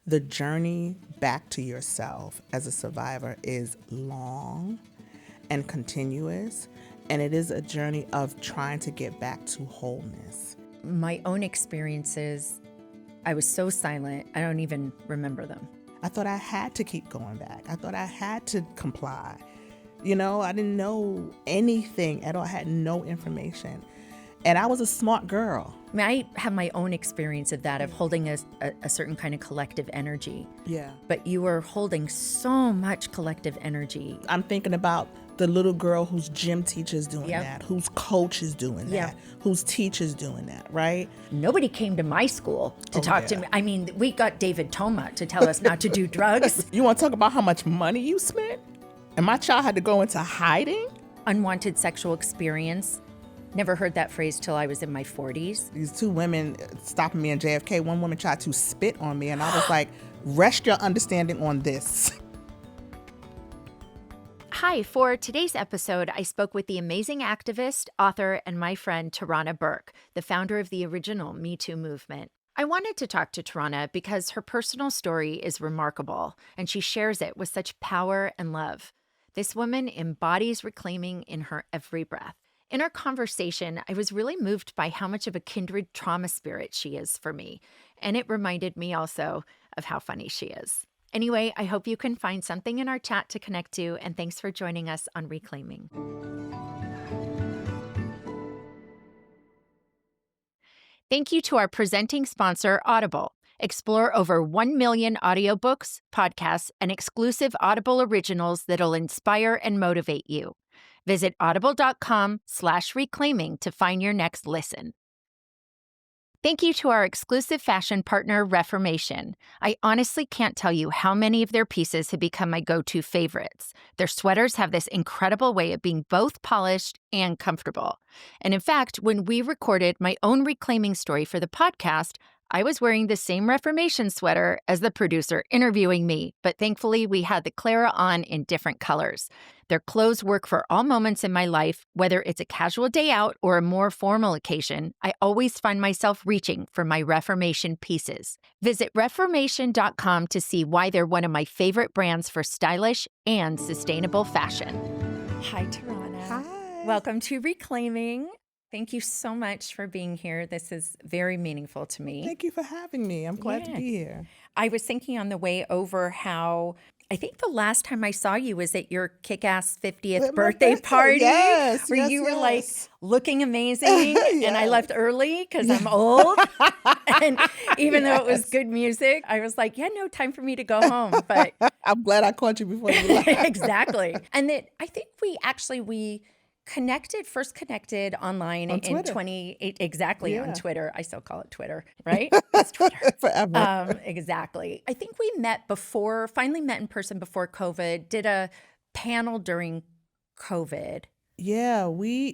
the journey back to yourself as a survivor is long and continuous, and it is a journey of trying to get back to wholeness. My own experiences, I was so silent, I don't even remember them. I thought I had to keep going back. I thought I had to comply. You know, I didn't know anything at all. I had no information. And I was a smart girl. I mean, I have my own experience of that, of holding a certain kind of collective energy. Yeah. But you were holding so much collective energy. I'm thinking about the little girl whose gym teacher's doing Yep. that, whose coach is doing Yep. that, whose teacher's doing that, right? Nobody came to my school to Oh, talk yeah. to me. I mean, we got David Toma to tell us not to do drugs. You want to talk about how much money you spent? And my child had to go into hiding? Unwanted sexual experience. Never heard that phrase till I was in my 40s. These two women stopping me in JFK. One woman tried to spit on me, and I was like, rest your understanding on this. Hi, for today's episode, I spoke with the amazing activist, author, and my friend Tarana Burke, the founder of the original MeToo movement. I wanted to talk to Tarana because her personal story is remarkable, and she shares it with such power and love. This woman embodies reclaiming in her every breath. In our conversation, I was really moved by how much of a kindred trauma spirit she is for me, and it reminded me also of how funny she is. Anyway, I hope you can find something in our chat to connect to, and thanks for joining us on Reclaiming. Thank you to our presenting sponsor, Audible. Explore over 1 million audiobooks, podcasts, and exclusive Audible originals that'll inspire and motivate you. Visit audible.com/reclaiming to find your next listen. Thank you to our exclusive fashion partner, Reformation. I honestly can't tell you how many of their pieces have become my go-to favorites. Their sweaters have this incredible way of being both polished and comfortable. And in fact, when we recorded my own reclaiming story for the podcast, I was wearing the same Reformation sweater as the producer interviewing me, but thankfully we had the Clara on in different colors. Their clothes work for all moments in my life, whether it's a casual day out or a more formal occasion. I always find myself reaching for my Reformation pieces. Visit Reformation.com to see why they're one of my favorite brands for stylish and sustainable fashion. Hi, Tarana. Hi. Welcome to Reclaiming. Thank you so much for being here. This is very meaningful to me. Thank you for having me. I'm glad to be here. I was thinking on the way over how I think the last time I saw you was at your kick-ass 50th My birthday party. Yes, where yes, you were yes. like looking amazing. And I Yes. left early because I'm old. And even though it was good music, I was like, yeah, no, time for me to go home. But I'm glad I caught you before you left. exactly. And that I think we first connected online On in Twitter. 28 exactly on Yeah. Twitter. I still call it Twitter, right? It's Twitter. Forever. Exactly. I think we finally met in person before COVID, did a panel during COVID. Yeah, we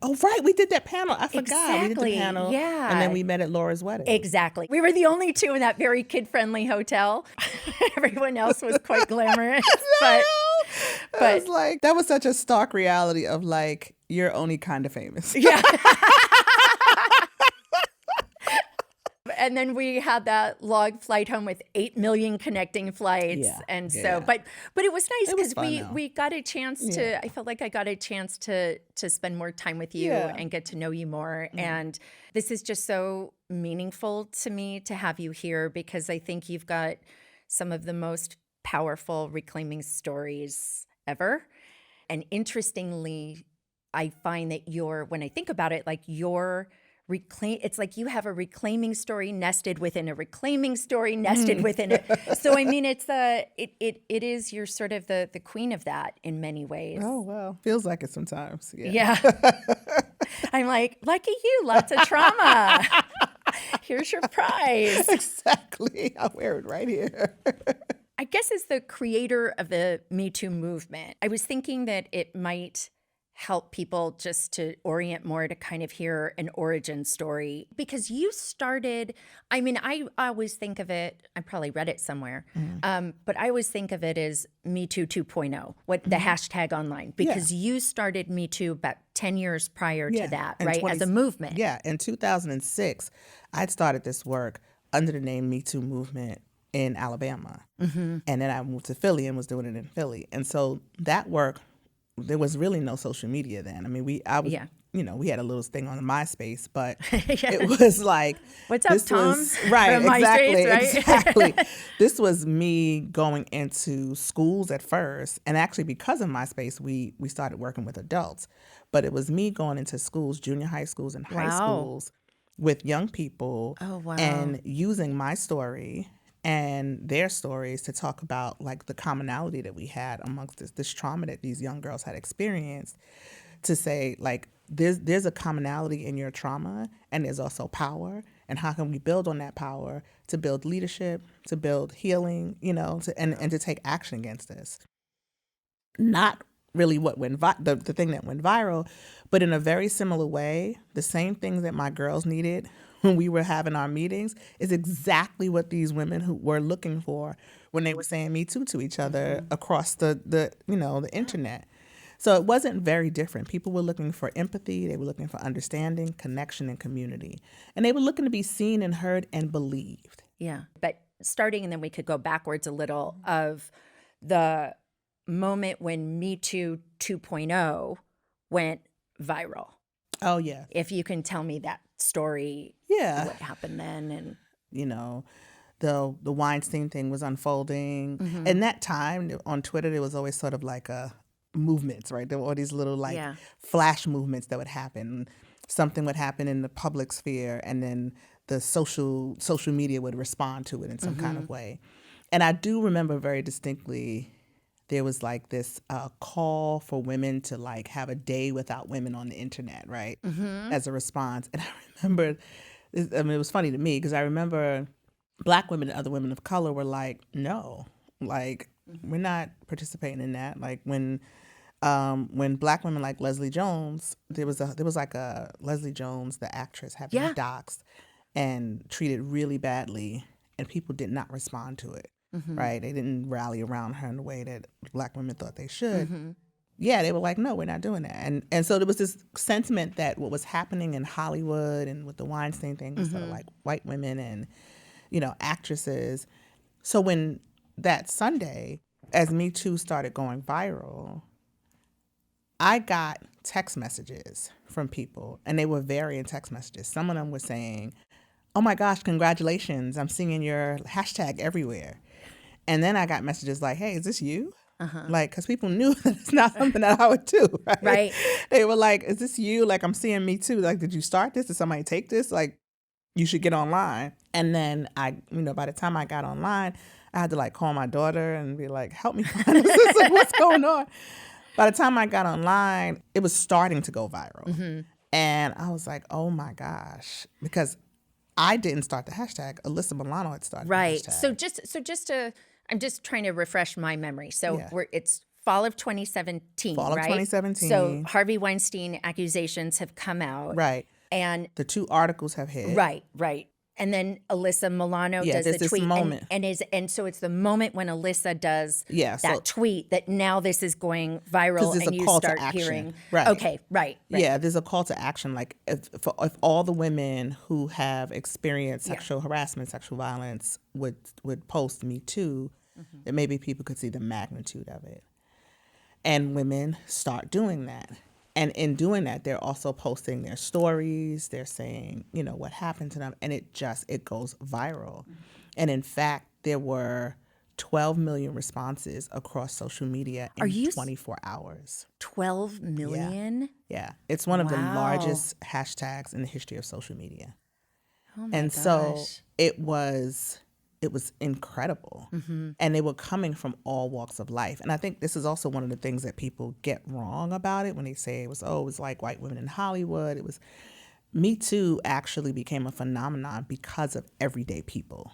did that panel. I forgot. We did Exactly, the panel. yeah. And then we met at Laura's wedding. Exactly. We were the only two in that very kid-friendly hotel. Everyone else was quite glamorous. But I was like, that was such a stark reality of like, you're only kind of famous. yeah. And then we had that long flight home with 8 million connecting flights. Yeah, And so, yeah. but it was nice It was because fun, though. we got a chance to, I felt like I got a chance to spend more time with you Yeah. and get to know you more. And this is just so meaningful to me to have you here because I think you've got some of the most powerful reclaiming stories ever. And interestingly, I find that when I think about it, like it's like you have a reclaiming story nested within a reclaiming story nested within it. So I mean, it is you're sort of the queen of that in many ways. Oh, well. Feels like it sometimes. Yeah. Yeah. I'm like, lucky you, lots of trauma. Here's your prize. Exactly. I'll wear it right here. I guess as the creator of the Me Too movement, I was thinking that it might help people just to orient more to kind of hear an origin story because you started, I mean, I always think of it, I probably read it somewhere, but I always think of it as Me Too 2.0, the hashtag online, because you started Me Too about 10 years prior to that, And right? As a movement. Yeah. In 2006, I'd started this work under the name Me Too Movement in Alabama. And then I moved to Philly and was doing it in Philly. And so that work, there was really no social media then. I mean, we had a little thing on MySpace, but it was like, what's up, Tom? Right, From exactly, MySpace, right? exactly. This was me going into schools at first, and actually because of MySpace, we started working with adults. But it was me going into schools, junior high schools and high schools, with young people, and using my story and their stories to talk about like the commonality that we had amongst this trauma that these young girls had experienced, to say like there's a commonality in your trauma, and there's also power, and how can we build on that power to build leadership, to build healing, and to take action against this. Not really what went the thing that went viral, but in a very similar way, the same things that my girls needed when we were having our meetings is exactly what these women who were looking for when they were saying Me Too to each other across the internet. So it wasn't very different. People were looking for empathy, they were looking for understanding, connection, and community. And they were looking to be seen and heard and believed. Yeah. But starting, and then we could go backwards a little, of the moment when Me Too 2.0 went viral. Oh, yeah. If you can tell me that story, what happened then. And the Weinstein thing was unfolding. And that time on Twitter, there was always sort of like a movements, right? There were all these little flash movements that would happen. Something would happen in the public sphere, and then the social media would respond to it in some kind of way. And I do remember very distinctly there was like this call for women to like have a day without women on the internet, right? As a response. And I remember, it was funny to me because I remember Black women and other women of color were like, no, like we're not participating in that. Like when Black women like Leslie Jones, there was like a Leslie Jones, the actress, had been doxxed and treated really badly, and people did not respond to it. Right? They didn't rally around her in the way that Black women thought they should. Yeah, they were like, no, we're not doing that. And so there was this sentiment that what was happening in Hollywood and with the Weinstein thing was sort of like white women and, actresses. So when that Sunday, as Me Too started going viral, I got text messages from people, and they were varying text messages. Some of them were saying, oh my gosh, congratulations, I'm seeing your hashtag everywhere. And then I got messages like, hey, is this you? Like, because people knew that it's not something that I would do, right? They were like, is this you? Like, I'm seeing Me Too. Like, did you start this? Did somebody take this? Like, you should get online. And then by the time I got online, I had to like call my daughter and be like, help me find this. Like, what's going on? By the time I got online, it was starting to go viral. And I was like, oh my gosh, because I didn't start the hashtag. Alyssa Milano had started the hashtag. So just to, I'm just trying to refresh my memory. So it's fall of 2017, Fall of 2017. So Harvey Weinstein accusations have come out. Right. And the 2 articles have hit. Right. And then Alyssa Milano does the tweet. Moment. And so it's the moment when Alyssa does that tweet that now this is going viral and you start hearing. Right. Okay, right. Yeah, there's a call to action. Like if all the women who have experienced sexual harassment, sexual violence would post Me Too, that maybe people could see the magnitude of it. And women start doing that. And in doing that, they're also posting their stories. They're saying, what happened to them. And it goes viral. And in fact, there were 12 million responses across social media in 24 hours. 12 million? Yeah. It's one of the largest hashtags in the history of social media. Oh my gosh. So it was incredible. And they were coming from all walks of life. And I think this is also one of the things that people get wrong about it when they say it was like white women in Hollywood. It was Me Too actually became a phenomenon because of everyday people,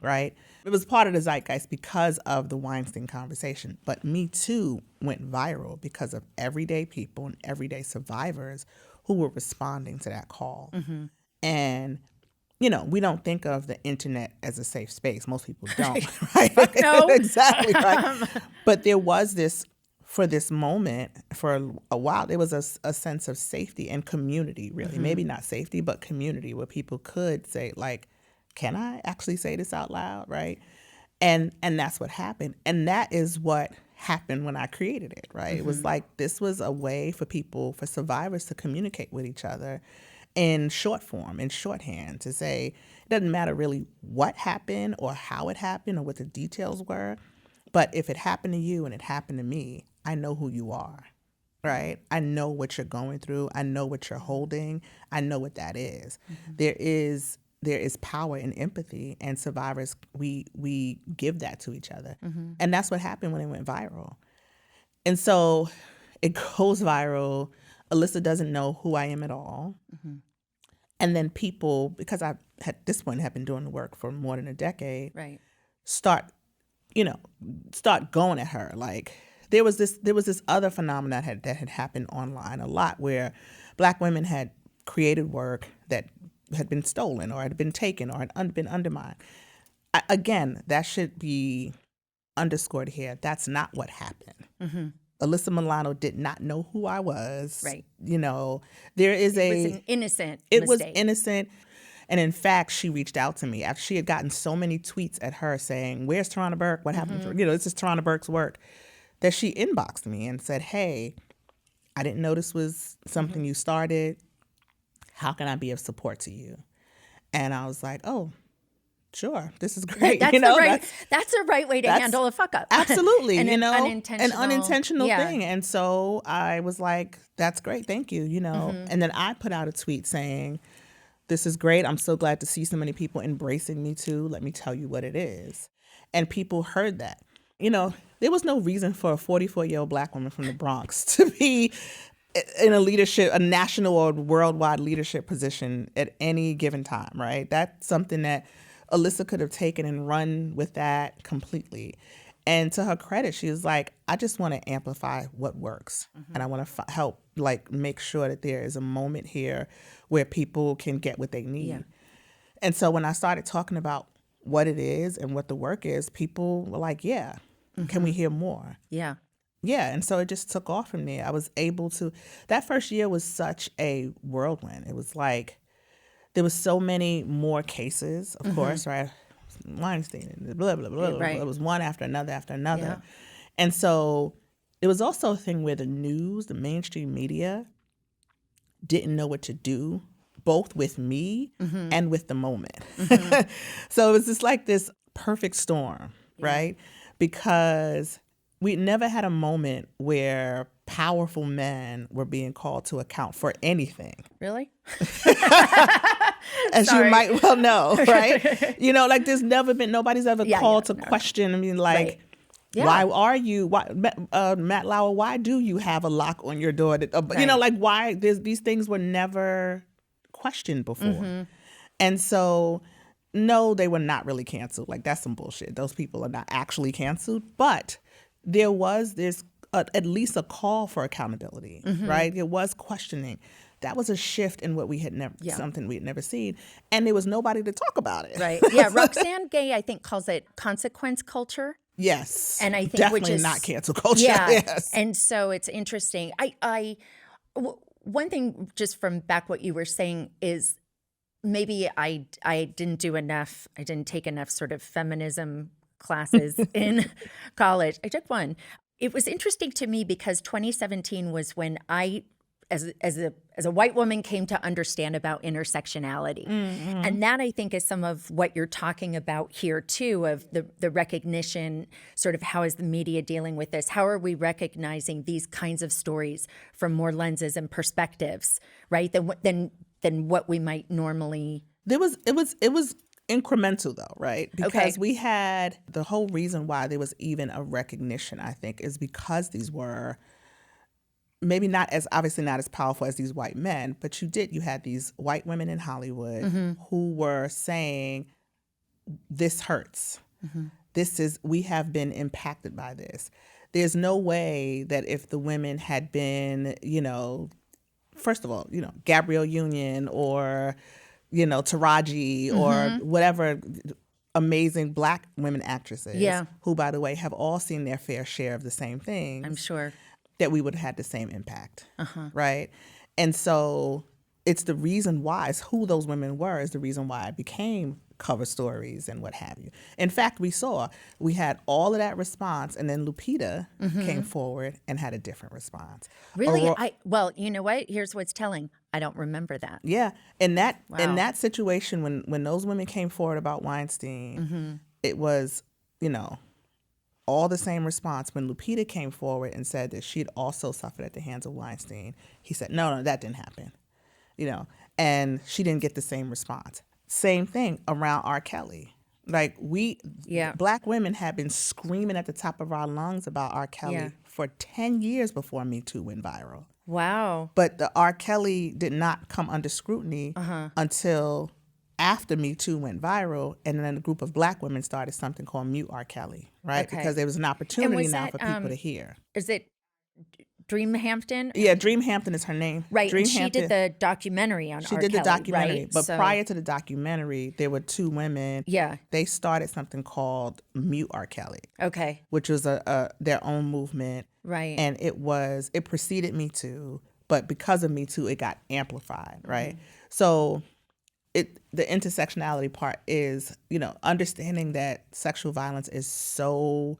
right? It was part of the zeitgeist because of the Weinstein conversation. But Me Too went viral because of everyday people and everyday survivors who were responding to that call. And we don't think of the internet as a safe space. Most people don't, right? No. Exactly, right? But there was for this moment, for a while, there was a sense of safety and community, really. Maybe not safety, but community, where people could say, like, can I actually say this out loud, right? And that's what happened. And that is what happened when I created it, right? It was like, this was a way for people, for survivors to communicate with each other in short form, in shorthand, to say, it doesn't matter really what happened or how it happened or what the details were, but if it happened to you and it happened to me, I know who you are, right? I know what you're going through. I know what you're holding. I know what that is. There is power in empathy, and survivors, we give that to each other. And that's what happened when it went viral. And so it goes viral. Alyssa doesn't know who I am at all. And then people, because I at this point had been doing the work for more than a decade, Right. start going at her. Like, there was this other phenomenon that had happened online a lot, where Black women had created work that had been stolen or had been taken or had been undermined. Again, that should be underscored here. That's not what happened. Alyssa Milano did not know who I was. Right. There is It was an innocent It mistake. was innocent. And in fact, she reached out to me after she had gotten so many tweets at her saying, "Where's Tarana Burke? What happened to her? This is Tarana Burke's work," that she inboxed me and said, "Hey, I didn't know this was something you started. How can I be of support to you?" And I was like, "Oh, sure, this is great." That's the right way to handle a fuck up. Absolutely, an unintentional, an unintentional yeah. thing. And so I was like, "That's great, thank you." And then I put out a tweet saying, "This is great. I'm so glad to see so many people embracing Me Too. Let me tell you what it is." And people heard that. There was no reason for a 44-year-old Black woman from the Bronx to be in a national or worldwide leadership position at any given time, right? That's something that Alyssa could have taken and run with that completely. And to her credit, she was like, "I just want to amplify what works. And I want to help make sure that there is a moment here where people can get what they need." Yeah. And so when I started talking about what it is and what the work is, people were like, "Yeah, can we hear more?" Yeah. Yeah, and so it just took off from there. I was able to, that first year was such a whirlwind. It was like, there was so many more cases, of course, right? Weinstein, and blah, blah, blah, blah. Right. It was one after another after another. Yeah. And so it was also a thing where the news, the mainstream media, didn't know what to do, both with me and with the moment. So it was just like this perfect storm, right? Because we never had a moment where powerful men were being called to account for anything. Really? As Sorry. you might well know, right? There's never been, nobody's ever called to question. I mean, Right. Yeah. why are you, Matt Lauer, why do you have a lock on your door? Why these things were never questioned before. And so, no, they were not really canceled. That's some bullshit. Those people are not actually canceled. But there was this, at least a call for accountability, right? It was questioning. That was a shift in what we had never, something we had never seen. And there was nobody to talk about it. Right. Yeah. Roxane Gay, I think, calls it consequence culture. Yes. And I think definitely which is not cancel culture. Yeah. Yes. And so it's interesting. One thing just from back what you were saying is maybe I didn't do enough. I didn't take enough sort of feminism classes in college. I took one. It was interesting to me because 2017 was when I, as a white woman, came to understand about intersectionality. And that, I think, is some of what you're talking about here too, of the recognition, sort of how is the media dealing with this? How are we recognizing these kinds of stories from more lenses and perspectives, right? Than what we might normally. It was incremental though, right? Because we had, the whole reason why there was even a recognition, I think, is because these were maybe obviously not as powerful as these white men, but you had these white women in Hollywood who were saying, this hurts. We have been impacted by this. There's no way that if the women had been, first of all, Gabrielle Union or, Taraji or whatever amazing Black women actresses, who, by the way, have all seen their fair share of the same things. I'm sure. That we would have had the same impact, right? And so it's the reason why, it's who those women were, is the reason why I became cover stories and what have you. In fact, we had all of that response, and then Lupita came forward and had a different response. Really? Well, you know what? Here's what's telling. I don't remember that. Yeah. In that situation, when those women came forward about Weinstein, it was, all the same response. When Lupita came forward and said that she'd also suffered at the hands of Weinstein, he said, no, that didn't happen. And she didn't get the same response. Same thing around R. Kelly. Like Black women have been screaming at the top of our lungs about R. Kelly for 10 years before MeToo went viral. Wow. But the R. Kelly did not come under scrutiny until after MeToo went viral, and then a group of Black women started something called Mute R. Kelly, right? Okay. Because there was an opportunity now for people to hear. Is it Dream Hampton? Yeah, Dream Hampton is her name. Right, Dream and she did the documentary on R. Kelly. She did the documentary, right? but prior to the documentary, there were two women. Yeah. They started something called Mute R. Kelly. Okay. Which was their own movement. Right. And it preceded Me Too, but because of Me Too, it got amplified, right? So the intersectionality part is, understanding that sexual violence is so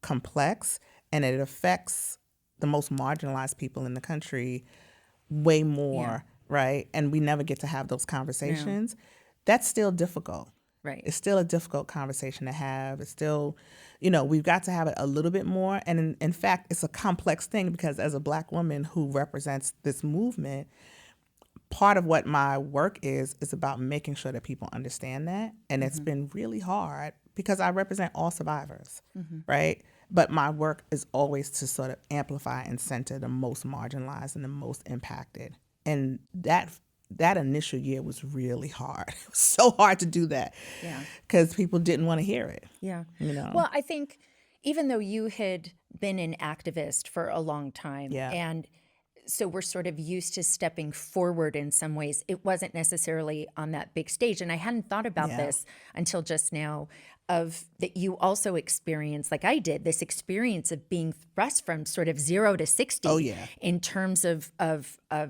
complex and it affects the most marginalized people in the country way more, right? And we never get to have those conversations. That's still difficult. Right. It's still a difficult conversation to have. It's still, we've got to have it a little bit more. And in fact, it's a complex thing because as a Black woman who represents this movement, part of what my work is about making sure that people understand that. And it's been really hard because I represent all survivors, right? But my work is always to sort of amplify and center the most marginalized and the most impacted. And that initial year was really hard. It was so hard to do that because people didn't want to hear it. Yeah. Well, I think even though you had been an activist for a long time and so we're sort of used to stepping forward in some ways, it wasn't necessarily on that big stage. And I hadn't thought about this until just now, of that you also experienced, like I did, this experience of being thrust from sort of 0 to 60 in terms of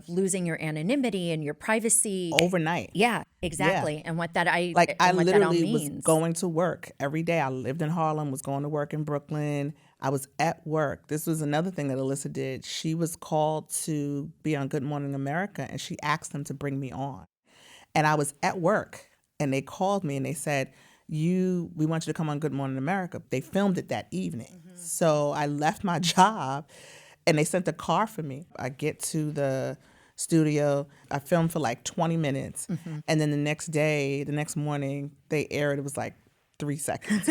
losing your anonymity and your privacy. Overnight. Yeah, exactly. And what that I literally that all means. was going to work every day. I lived in Harlem, was going to work in Brooklyn. I was at work. This was another thing that Alyssa did. She was called to be on Good Morning America, and she asked them to bring me on. And I was at work, and they called me, and they said, we want you to come on Good Morning America. They filmed it that evening. So I left my job, and they sent a car for me. I get to the studio. I filmed for like 20 minutes. And then the next morning, they aired. It was like 3 seconds,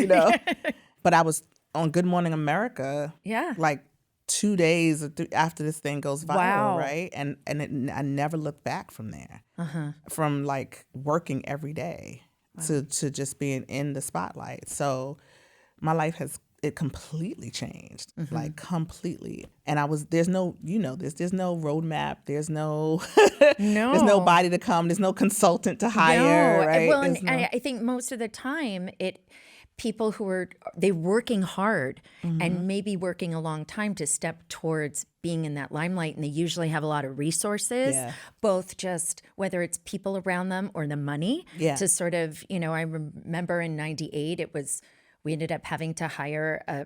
But I was on Good Morning America, like 2 days after this thing goes viral, right? And I never looked back from there, from like working every day to just being in the spotlight. So my life it completely changed, like completely. And there's no roadmap. There's no, there's nobody to come. There's no consultant to hire, right? Well, and I think most of the time people who are working hard and maybe working a long time to step towards being in that limelight, and they usually have a lot of resources, both just whether it's people around them or the money to sort of, I remember in 98 we ended up having to hire a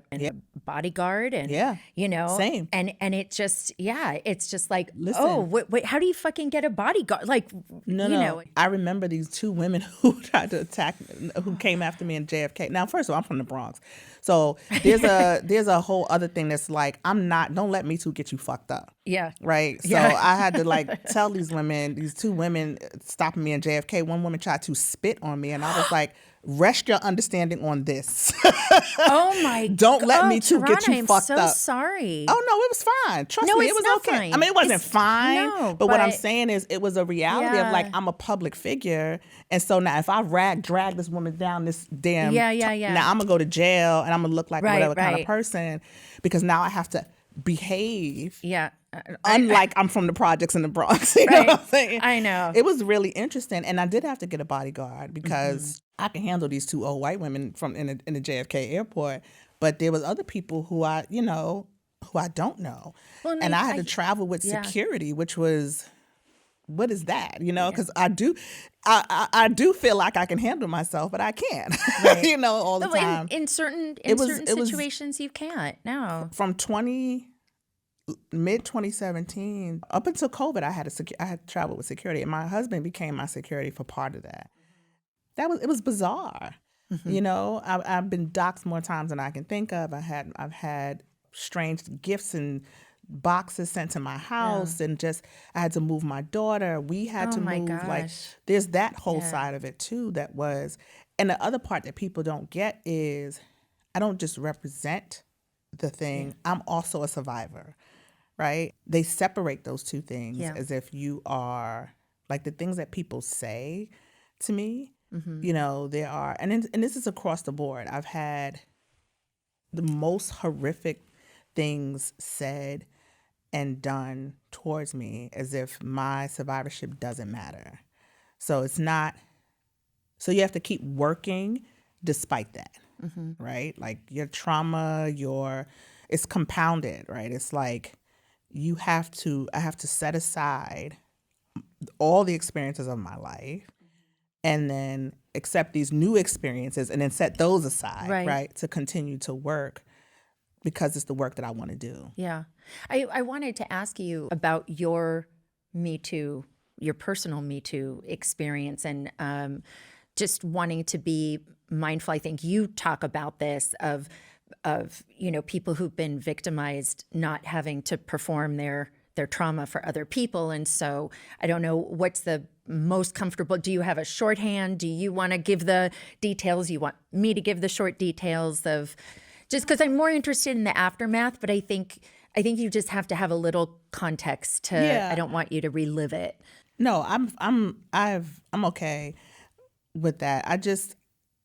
bodyguard and, same. And it just, it's just like, listen, wait, how do you fucking get a bodyguard? Like, no. I remember these two women who tried to attack, who came after me in JFK. Now, first of all, I'm from the Bronx. So there's a whole other thing that's like, don't let Me Too get you fucked up. Yeah. Right. So I had to tell these two women stopping me in JFK. One woman tried to spit on me, and I was like, rest your understanding on this. Oh my God. Don't let Me Too get you fucked up. I'm so sorry. Oh no, it was fine. Trust me, it was okay. Fine. I mean, it wasn't fine. No, but what I'm saying is it was a reality of like, I'm a public figure. And so now if I drag this woman down this damn now I'm gonna go to jail and I'm gonna look like whatever kind of person, because now I have to behave. Yeah. Unlike I'm from the projects in the Bronx. You know what I'm saying? I know. It was really interesting. And I did have to get a bodyguard because I can handle these two old white women in the JFK airport. But there was other people who I don't know. Well, and I had to travel with security, which was what is that? Because I do feel like I can handle myself, but I can't, Right. all the time. In certain situations, you can't. No. From mid 2017 up until COVID, I had traveled with security, and my husband became my security for part of that. It was bizarre. I've been doxxed more times than I can think of. I've had strange gifts and boxes sent to my house, and I had to move my daughter. We had to move. Gosh. Like, there's that whole side of it too. And the other part that people don't get is I don't just represent the thing. I'm also a survivor, right? They separate those two things as if you are, like, the things that people say to me. There are, and this is across the board. I've had the most horrific things said and done towards me as if my survivorship doesn't matter. So it's not, so you have to keep working despite that, right? Like, your trauma, it's compounded, right? It's like I have to set aside all the experiences of my life and then accept these new experiences and then set those aside, right? To continue to work, because it's the work that I want to do. Yeah. I wanted to ask you about your MeToo, your personal MeToo experience, and just wanting to be mindful. I think you talk about this of people who've been victimized not having to perform their trauma for other people. And so I don't know what's the most comfortable. Do you have a shorthand? Do you want to give the details? You want me to give the short details of, just because I'm more interested in the aftermath, but I think you just have to have a little context to, I don't want you to relive it. No, I'm okay with that.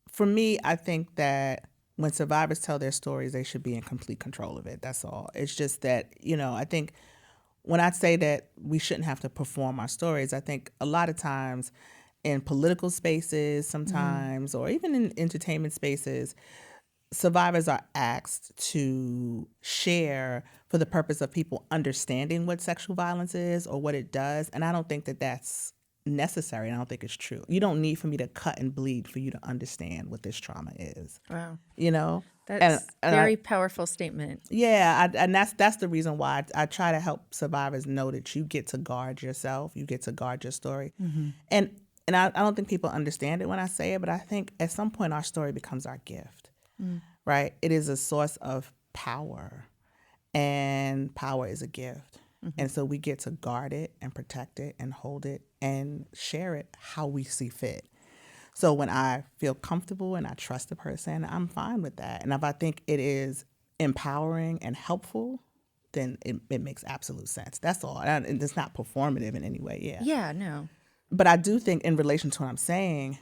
For me, I think that when survivors tell their stories, they should be in complete control of it. That's all. It's just that, I think when I say that we shouldn't have to perform our stories, I think a lot of times in political spaces sometimes, or even in entertainment spaces, survivors are asked to share for the purpose of people understanding what sexual violence is or what it does. And I don't think that that's necessary. I don't think it's true. You don't need for me to cut and bleed for you to understand what this trauma is. Wow. That's a very powerful statement. Yeah, and that's the reason why I try to help survivors know that you get to guard yourself, you get to guard your story. And I don't think people understand it when I say it, but I think at some point our story becomes our gift, right? It is a source of power, and power is a gift. And so we get to guard it and protect it and hold it and share it how we see fit. So when I feel comfortable and I trust the person, I'm fine with that. And if I think it is empowering and helpful, then it makes absolute sense. That's all. And it's not performative in any way. Yeah. Yeah, no. But I do think in relation to what I'm saying,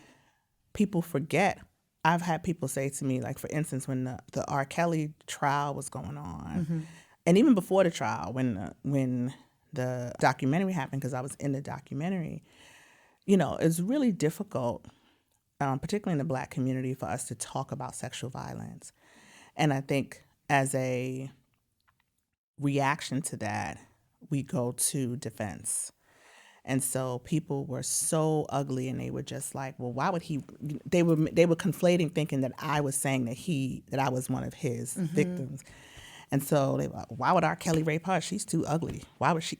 people forget. I've had people say to me, like, for instance, when the R. Kelly trial was going on, and even before the trial, when the documentary happened, because I was in the documentary, it's really difficult, particularly in the Black community, for us to talk about sexual violence. And I think as a reaction to that, we go to defense. And so people were so ugly, and they were just like, well, why would he? They were conflating, thinking that I was saying that I was one of his victims. And so they were like, why would R. Kelly rape her? She's too ugly. Why would she?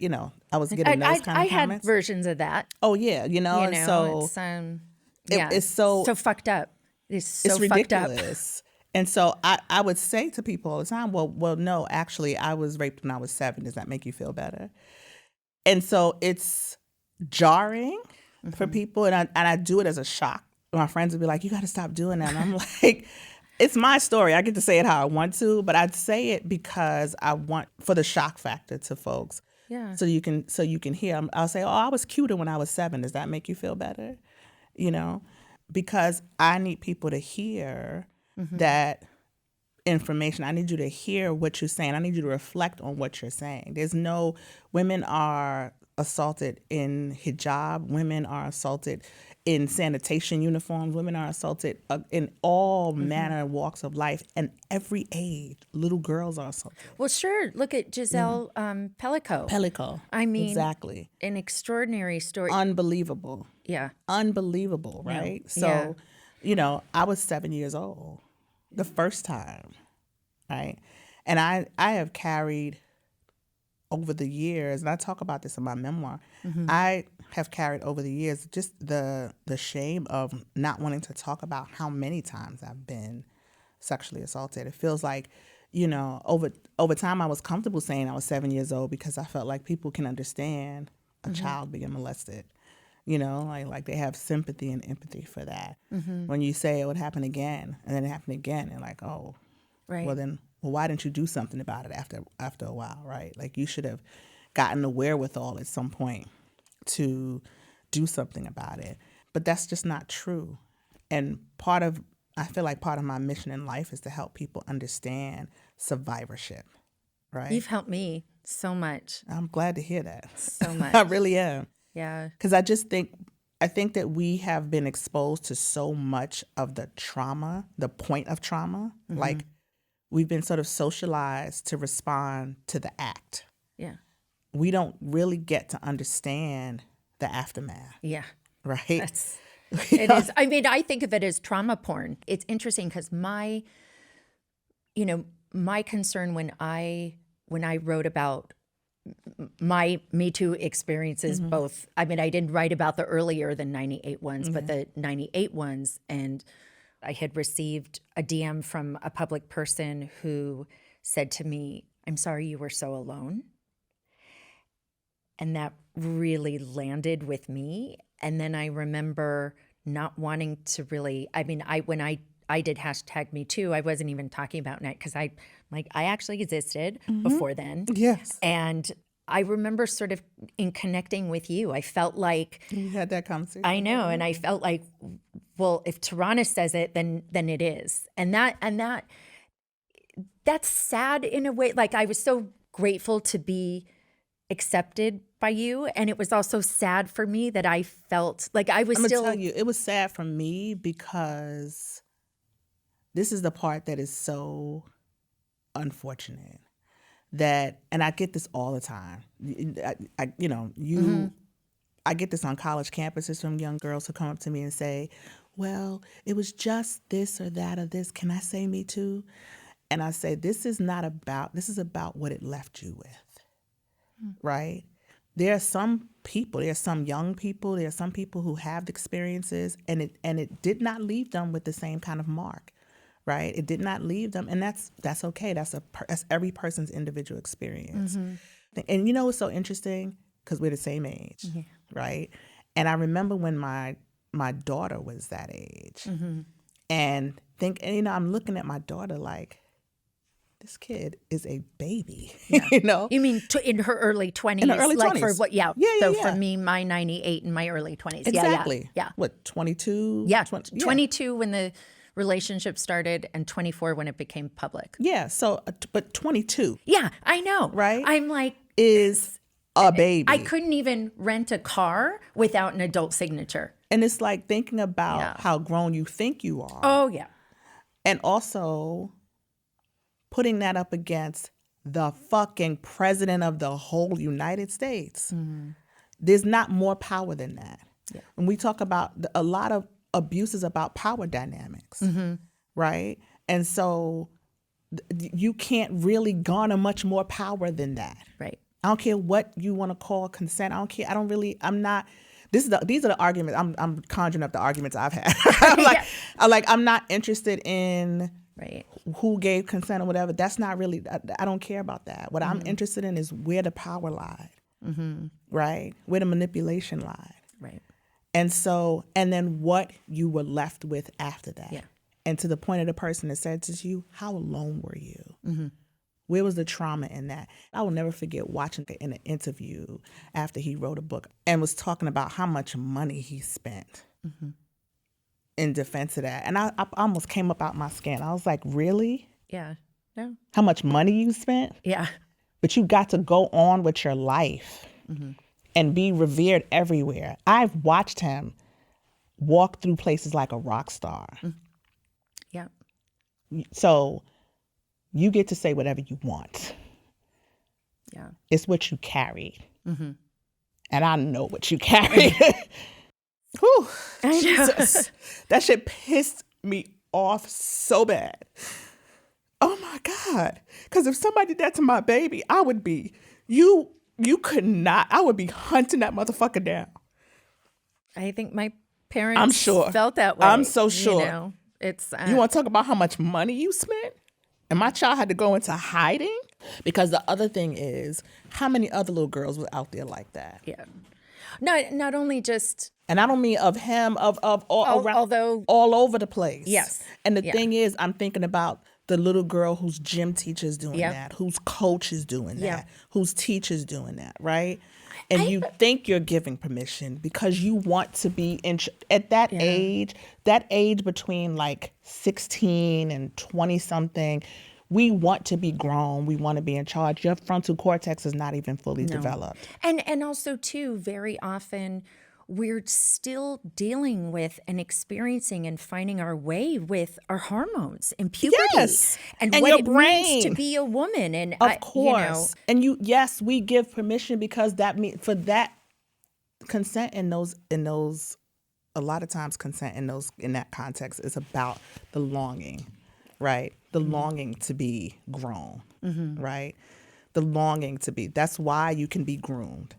I was getting those kind of comments. I had versions of that. Oh yeah, and so it's so fucked up. It's so it's fucked ridiculous. Up. And so I would say to people all the time, well, no, actually, I was raped when I was 7. Does that make you feel better? And so it's jarring for people, and I do it as a shock. My friends would be like, you got to stop doing that. And I'm like, it's my story. I get to say it how I want to, but I'd say it because I want for the shock factor to folks. Yeah. So you can hear. I'll say, oh, I was cuter when I was 7. Does that make you feel better? Because I need people to hear that information. I need you to hear what you're saying. I need you to reflect on what you're saying. Women are assaulted in hijab. Women are assaulted in sanitation uniforms. Women are assaulted in all manner of walks of life and every age. Little girls are assaulted. Well, sure. Look at Giselle Pellico. I mean, exactly. An extraordinary story. Unbelievable. Yeah. Unbelievable, right? Yeah. So, you know, I was 7 years old the first time, right? And I have carried over the years, and I talk about this in my memoir, I have carried over the years just the shame of not wanting to talk about how many times I've been sexually assaulted. It feels like, you know, over time I was comfortable saying I was 7 years old because I felt like people can understand a child being molested. You know, like they have sympathy and empathy for that. When you say it would happen again, and then it happened again, and like, oh, right. Well, why didn't you do something about it after a while, right? Like you should have gotten the wherewithal at some point to do something about it. But that's just not true. And I feel like part of my mission in life is to help people understand survivorship, right? You've helped me so much. I'm glad to hear that. So much. I really am. Yeah. Because I think that we have been exposed to so much of the trauma, the point of trauma. Like we've been sort of socialized to respond to the act. Yeah. We don't really get to understand the aftermath. Yeah. Right? It is. I mean, I think of it as trauma porn. It's interesting because my concern when I wrote about my MeToo experiences, both, I mean, I didn't write about the earlier than 98 ones, but the 98 ones. And I had received a DM from a public person who said to me, "I'm sorry you were so alone." And that really landed with me. And then I remember not wanting to really, I mean, when I did #MeToo, I wasn't even talking about it because I actually existed before then. Yes. And I remember sort of in connecting with you, I felt like You had that conversation. I know, and I felt like, well, if Tarana says it, then it is, and that's sad in a way. Like I was so grateful to be accepted by you, and it was also sad for me that I felt like I was I'm still. gonna tell you, it was sad for me because this is the part that is so unfortunate. And I get this all the time. I get this on college campuses from young girls who come up to me and say, "Well, it was just this or that or this. Can I say me too?" And I say, this is about what it left you with, right? There are some people, there are some young people, there are some people who have experiences and it did not leave them with the same kind of mark. Right? It did not leave them, and that's okay. That's every person's individual experience. And you know what's so interesting? Because we're the same age, right? And I remember when my daughter was that age, and I'm looking at my daughter like, this kid is a baby. Yeah. You know? You mean in her early 20s? In her early like 20s. For what? Yeah. Yeah. So for me, my 98 in my early 20s. Exactly. Yeah. What, 22? Yeah. 22 when the relationship started and 24 when it became public. Yeah. So, but 22. Yeah, I know. Right? I'm like, is a baby. I couldn't even rent a car without an adult signature. And it's like thinking about how grown you think you are. Oh, yeah. And also putting that up against the fucking president of the whole United States. There's not more power than that. Yeah. When we talk about a lot of abuse is about power dynamics, right? And so you can't really garner much more power than that. Right. I don't care what you want to call consent. I don't care. These are the arguments. I'm conjuring up the arguments I've had. I'm not interested in who gave consent or whatever. That's not really, I don't care about that. What I'm interested in is where the power lied, right? Where the manipulation lied. Right. And then what you were left with after that. Yeah. And to the point of the person that said to you, how alone were you? Where was the trauma in that? I will never forget watching in an interview after he wrote a book and was talking about how much money he spent in defense of that. And I almost came up out my skin. I was like, really? Yeah. No. How much money you spent? Yeah. But you got to go on with your life and be revered everywhere. I've watched him walk through places like a rock star. Yeah. So you get to say whatever you want. Yeah. It's what you carry. And I know what you carry. Whew, Jesus. That shit pissed me off so bad. Oh my God. Because if somebody did that to my baby, I would be, you could not, I would be hunting that motherfucker down. I think my parents I'm sure. felt that way. I'm so sure. You know, it's you want to talk about how much money you spent? And my child had to go into hiding? Because the other thing is, how many other little girls were out there like that? Yeah. Not only just... And I don't mean of him, of all around, although, all over the place. Yes. And the thing is, I'm thinking about the little girl whose gym teacher is doing that, whose coach is doing that, whose teacher's doing that, right? And you think you're giving permission because you want to be at that age between like 16 and 20 something, we want to be grown. We want to be in charge. Your frontal cortex is not even fully developed. And also too, very often we're still dealing with and experiencing and finding our way with our hormones and puberty. Yes. And And what your it brain. means to be a woman. And Of course. And yes, we give permission because that means for that consent in those a lot of times consent in that context is about the longing, right? The longing to be grown, right? The longing to be. That's why you can be groomed,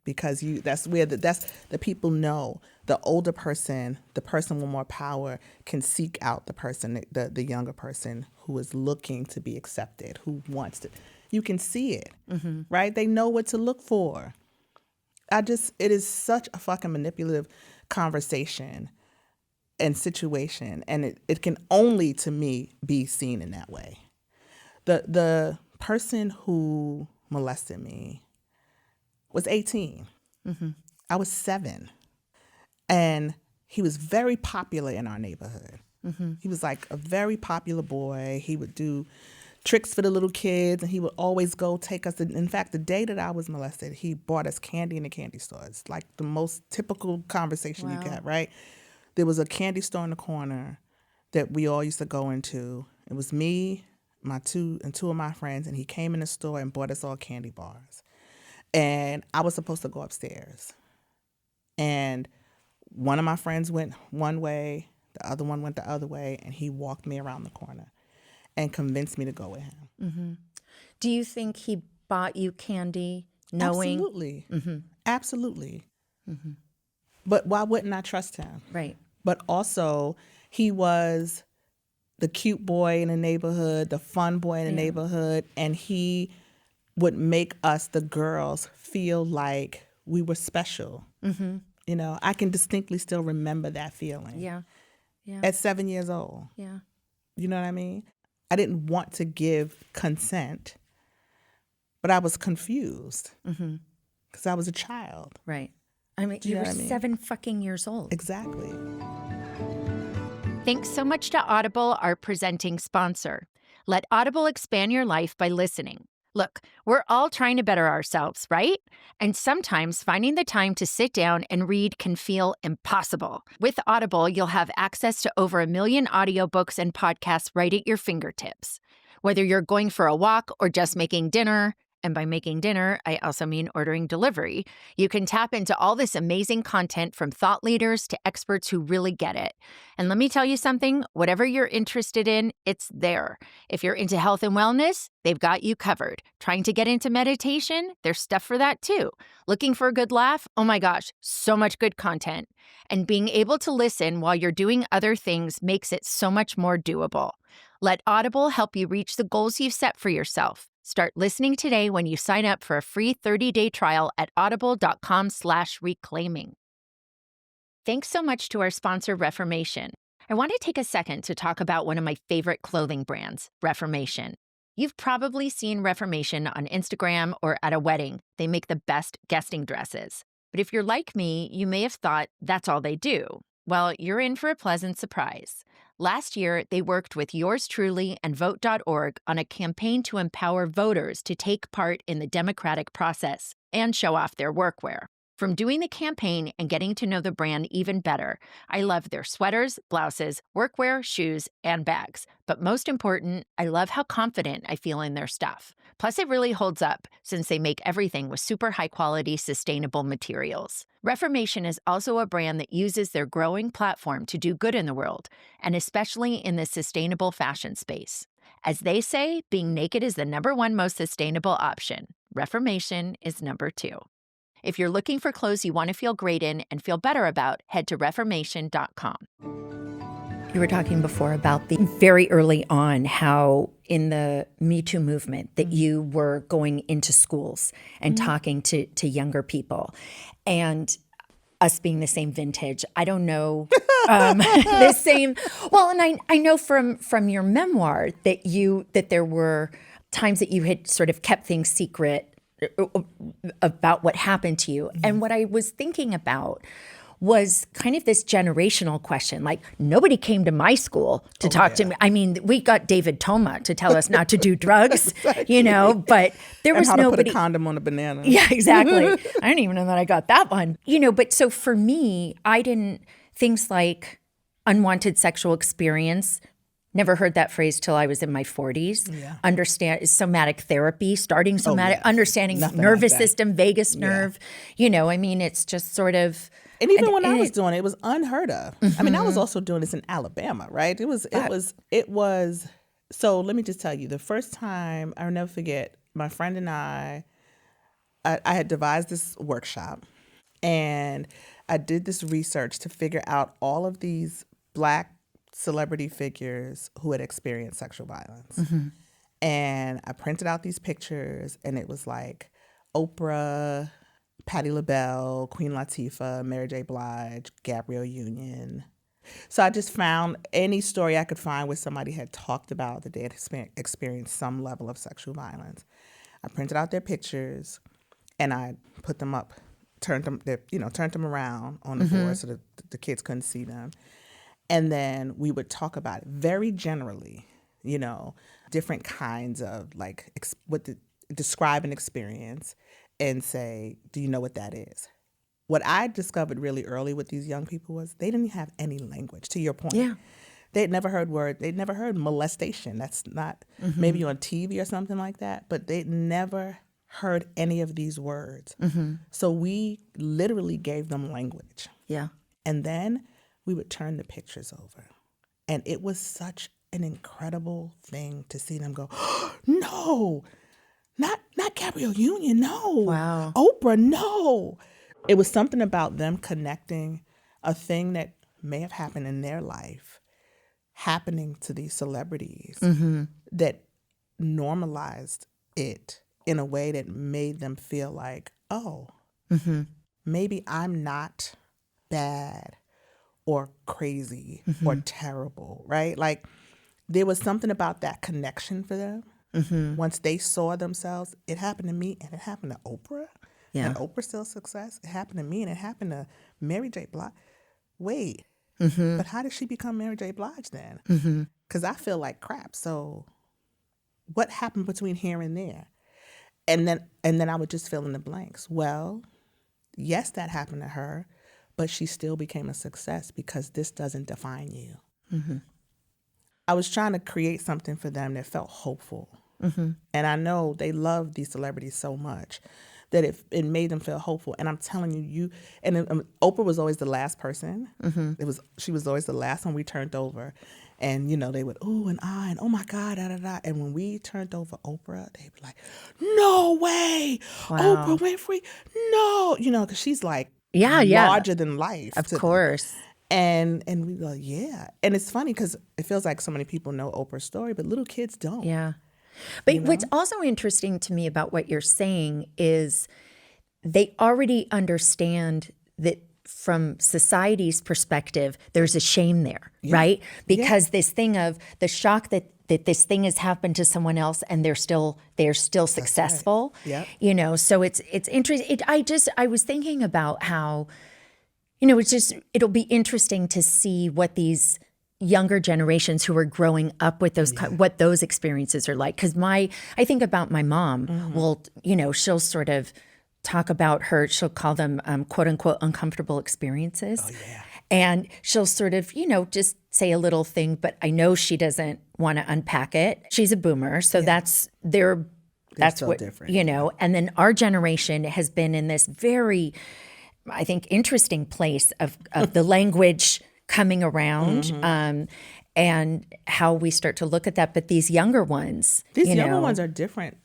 because that's where the people know. The older person, the person with more power, can seek out the person, the younger person who is looking to be accepted, who wants to. You can see it, right? They know what to look for. It is such a fucking manipulative conversation and situation, and it can only, to me, be seen in that way. The person who molested me was 18. I was 7. And he was very popular in our neighborhood. He was like a very popular boy. He would do tricks for the little kids, and he would always go take us. In fact, the day that I was molested, he bought us candy in the candy store. It's like the most typical conversation you get, right? There was a candy store in the corner that we all used to go into. It was me, two of my friends, and he came in the store and bought us all candy bars. And I was supposed to go upstairs. And one of my friends went one way, the other one went the other way, and he walked me around the corner and convinced me to go with him. Do you think he bought you candy knowing? Absolutely. Absolutely. But why wouldn't I trust him? Right. But also, he was the cute boy in the neighborhood, the fun boy in the neighborhood, and he would make us, the girls, feel like we were special. You know, I can distinctly still remember that feeling. Yeah. At 7 years old. Yeah. You know what I mean? I didn't want to give consent, but I was confused because I was a child. Right. I mean, you were 7 fucking years old. Exactly. Thanks so much to Audible, our presenting sponsor. Let Audible expand your life by listening. Look, we're all trying to better ourselves, right? And sometimes finding the time to sit down and read can feel impossible. With Audible, you'll have access to over 1 million audiobooks and podcasts right at your fingertips. Whether you're going for a walk or just making dinner, and by making dinner, I also mean ordering delivery, you can tap into all this amazing content from thought leaders to experts who really get it. And let me tell you something, whatever you're interested in, it's there. If you're into health and wellness, they've got you covered. Trying to get into meditation, there's stuff for that too. Looking for a good laugh? Oh my gosh, so much good content. And being able to listen while you're doing other things makes it so much more doable. Let Audible help you reach the goals you've set for yourself. Start listening today when you sign up for a free 30-day trial at audible.com/reclaiming. Thanks so much to our sponsor, Reformation. I want to take a second to talk about one of my favorite clothing brands, Reformation. You've probably seen Reformation on Instagram or at a wedding. They make the best guesting dresses. But if you're like me, you may have thought that's all they do. Well, you're in for a pleasant surprise. Last year, they worked with yours truly and Vote.org on a campaign to empower voters to take part in the democratic process and show off their workwear. From doing the campaign and getting to know the brand even better, I love their sweaters, blouses, workwear, shoes, and bags. But most important, I love how confident I feel in their stuff. Plus, it really holds up since they make everything with super high-quality, sustainable materials. Reformation is also a brand that uses their growing platform to do good in the world, and especially in the sustainable fashion space. As they say, being naked is the #1 most sustainable option. Reformation is #2. If you're looking for clothes you want to feel great in and feel better about, head to reformation.com. You were talking before about the very early on how in the MeToo movement that you were going into schools and talking to younger people. And us being the same vintage, I don't know the same. Well, and I know from your memoir that there were times that you had sort of kept things secret about what happened to you. And what I was thinking about was kind of this generational question. Like, nobody came to my school to talk to me. I mean, we got David Toma to tell us not to do drugs, you know, but there was and how nobody. to put a condom on a banana. Yeah, exactly. I didn't even know that I got that one. You know, but so for me, things like unwanted sexual experience, never heard that phrase till I was in my 40s. Yeah. Understand somatic therapy, starting somatic, understanding Nothing nervous like that. system, vagus nerve. You know, I mean, it's just sort of. And even when I was doing it, it was unheard of. I mean, I was also doing this in Alabama, right? It was. So let me just tell you, the first time, I'll never forget, my friend and I had devised this workshop, and I did this research to figure out all of these Black celebrity figures who had experienced sexual violence. And I printed out these pictures, and it was like Oprah, Patti LaBelle, Queen Latifah, Mary J. Blige, Gabrielle Union. So I just found any story I could find where somebody had talked about that they had experienced some level of sexual violence. I printed out their pictures, and I put them up, turned them around on the board so that the kids couldn't see them. And then we would talk about it very generally, you know, different kinds of describe an experience and say, do you know what that is? What I discovered really early with these young people was they didn't have any language, to your point. Yeah. They'd never heard molestation. That's not maybe on TV or something like that, but they'd never heard any of these words. So we literally gave them language. Yeah. And then we would turn the pictures over. And it was such an incredible thing to see them go, oh, no, not Gabrielle Union, no. Wow. Oprah, no. It was something about them connecting a thing that may have happened in their life happening to these celebrities that normalized it in a way that made them feel like, oh, maybe I'm not bad or crazy or terrible, right? Like there was something about that connection for them. Once they saw themselves, it happened to me and it happened to Oprah. Yeah. And Oprah's still success. It happened to me and it happened to Mary J. Blige. Wait, but how did she become Mary J. Blige then? Because I feel like crap. So what happened between here and there? And then I would just fill in the blanks. Well, yes, that happened to her, but she still became a success because this doesn't define you. I was trying to create something for them that felt hopeful. And I know they love these celebrities so much that it made them feel hopeful. And I'm telling you, Oprah was always the last person. She was always the last one we turned over. And, you know, they would, ooh, and ah, and oh my God, da, da, da. And when we turned over Oprah, they'd be like, no way, Oprah Winfrey, no. You know, because she's like larger than life. Of course. And we go, yeah. And it's funny because it feels like so many people know Oprah's story, but little kids don't. Yeah. But what's also interesting to me about what you're saying is they already understand that from society's perspective, there's a shame there, right? Because this thing of the shock that this thing has happened to someone else and they're still successful, you know, so it's interesting. I was thinking about how, you know, it'll be interesting to see what these younger generations who are growing up with those what those experiences are like. Because I think about my mom. Well, you know, she'll sort of talk about she'll call them quote unquote uncomfortable experiences. Oh, yeah. And she'll sort of, just say a little thing, but I know she doesn't want to unpack it. She's a boomer, so that's so what different. And then our generation has been in this very, I think, interesting place of the language coming around. And how we start to look at that. But these younger ones, younger ones are different.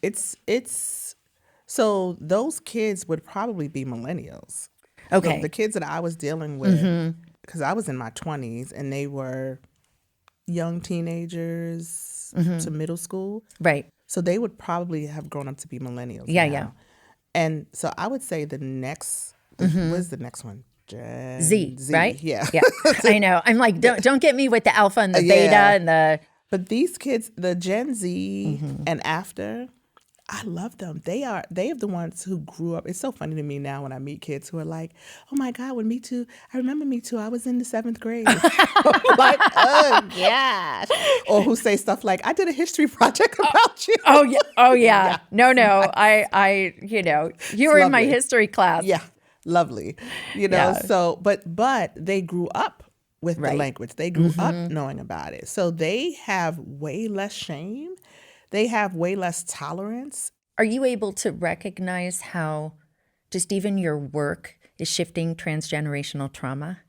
So those kids would probably be millennials. Okay. The kids that I was dealing with, because I was in my 20s and they were young teenagers to middle school. Right. So they would probably have grown up to be millennials. Yeah, now. yeah. And so I would say the next, what's the next one? Gen Z, right? Yeah. Yeah. I know. I'm like, don't get me with the alpha and the beta and the. But these kids, the Gen Z and after, I love them. They are the ones who grew up. It's so funny to me now when I meet kids who are like, oh my God, when MeToo, I remember MeToo, I was in the 7th grade. Like, oh gosh. Or who say stuff like, I did a history project about you. Oh yeah. Oh yeah. No. I you were in my history class. Yeah. Lovely. So, but they grew up with the language. They grew up knowing about it. So they have way less shame. They have way less tolerance. Are you able to recognize how just even your work is shifting transgenerational trauma?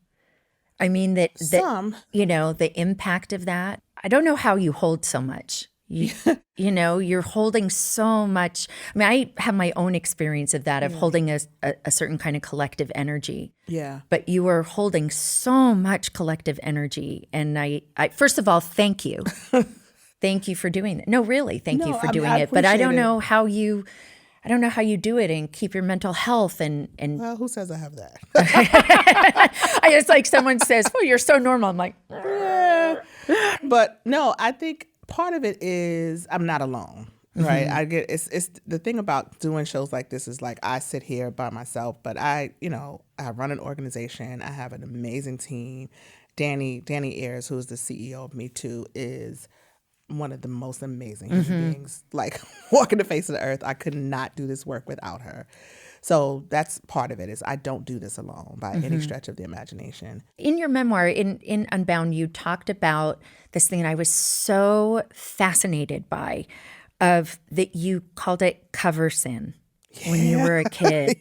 I mean, Some. The impact of that. I don't know how you hold so much. You're holding so much. I mean, I have my own experience of that, of holding a certain kind of collective energy. Yeah. But you are holding so much collective energy. And I first of all, thank you. Thank you for doing that. No, really, thank you for doing it. But I don't know how you do it and keep your mental health and Well, who says I have that? It's like someone says, "Oh, you're so normal." I'm like, But no, I think part of it is I'm not alone, right? I get it's the thing about doing shows like this is like I sit here by myself, but I run an organization. I have an amazing team. Danny Ayers, who is the CEO of MeToo, is one of the most amazing human beings, like walking the face of the earth. I could not do this work without her. So that's part of it, is I don't do this alone by any stretch of the imagination. In your memoir, in Unbound, you talked about this thing, and I was so fascinated by, of that you called it cover sin when you were a kid.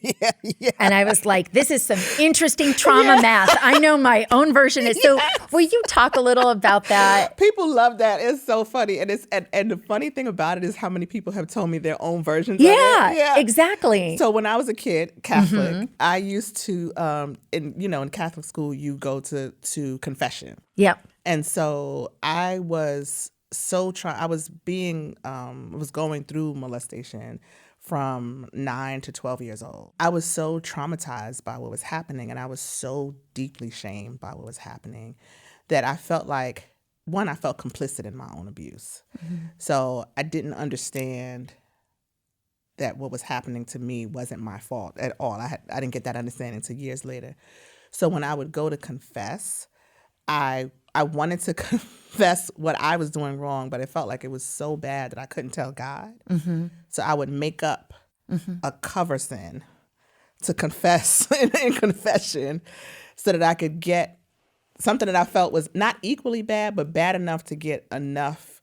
Yeah. And I was like, this is some interesting trauma math. I know my own version is. So will you talk a little about that? People love that. It's so funny. And and the funny thing about it is how many people have told me their own versions of it. Yeah, exactly. So when I was a kid, Catholic, I used to, in Catholic school, you go to confession. Yep. And so I was I was going through molestation from 9 to 12 years old. I was so traumatized by what was happening, and I was so deeply shamed by what was happening that I felt like, one, I felt complicit in my own abuse. So I didn't understand that what was happening to me wasn't my fault at all. I didn't get that understanding until years later. So when I would go to confess, I wanted to confess what I was doing wrong, but it felt like it was so bad that I couldn't tell God. So I would make up a cover sin to confess in confession so that I could get something that I felt was not equally bad, but bad enough to get enough,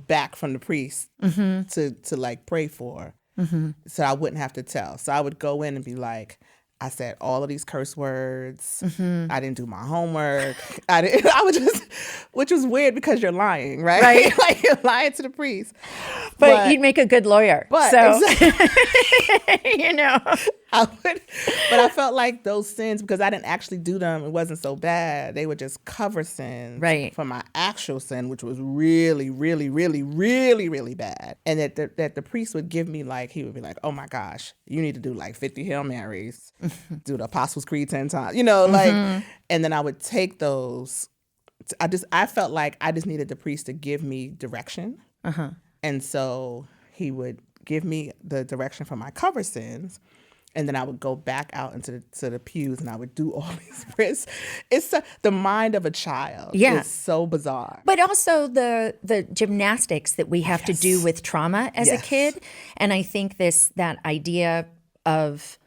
back from the priest to like pray for. So I wouldn't have to tell. So I would go in and be like, I said all of these curse words. I didn't do my homework. I would just, which was weird because you're lying, right? Right. Like you're lying to the priest. But you'd make a good lawyer. But so, I felt like those sins, because I didn't actually do them, it wasn't so bad. They were just cover sins for my actual sin, which was really, really, really, really, really bad. And that the priest would give me he would be like, oh my gosh, you need to do 50 Hail Marys, do the Apostles' Creed 10 times, and then I would take those. I felt like I just needed the priest to give me direction. And so he would give me the direction for my cover sins, and then I would go back out into the pews and I would do all these prayers. It's the mind of a child. Yeah. It's so bizarre. But also the gymnastics that we have to do with trauma as a kid. And I think that idea of,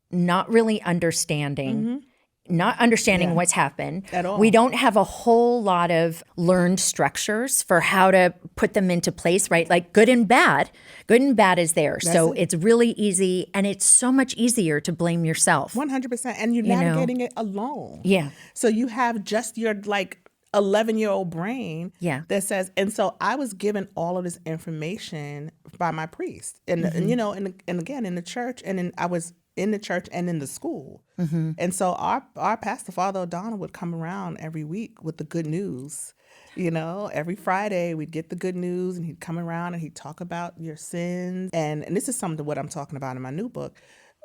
not really understanding, not understanding what's happened. At all. We don't have a whole lot of learned structures for how to put them into place, right? Like good and bad. Good and bad is there. So it's really easy, and it's so much easier to blame yourself. 100%. And you're navigating it alone. Yeah. So you have just your 11-year-old brain that says, and so I was given all of this information by my priest. And, and again, in the church, and I was in the church and in the school. And so our pastor, Father O'Donnell, would come around every week with the good news. Every Friday we'd get the good news, and he'd come around and he'd talk about your sins. And this is some of what I'm talking about in my new book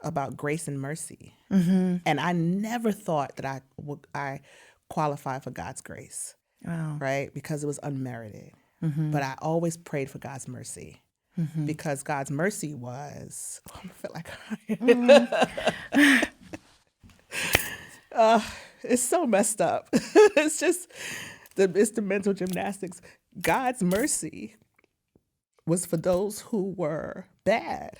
about grace and mercy. And I never thought that I qualify for God's grace, right? Because it was unmerited. But I always prayed for God's mercy. Because God's mercy was, I feel like it's so messed up. It's just, it's the mental gymnastics. God's mercy was for those who were bad.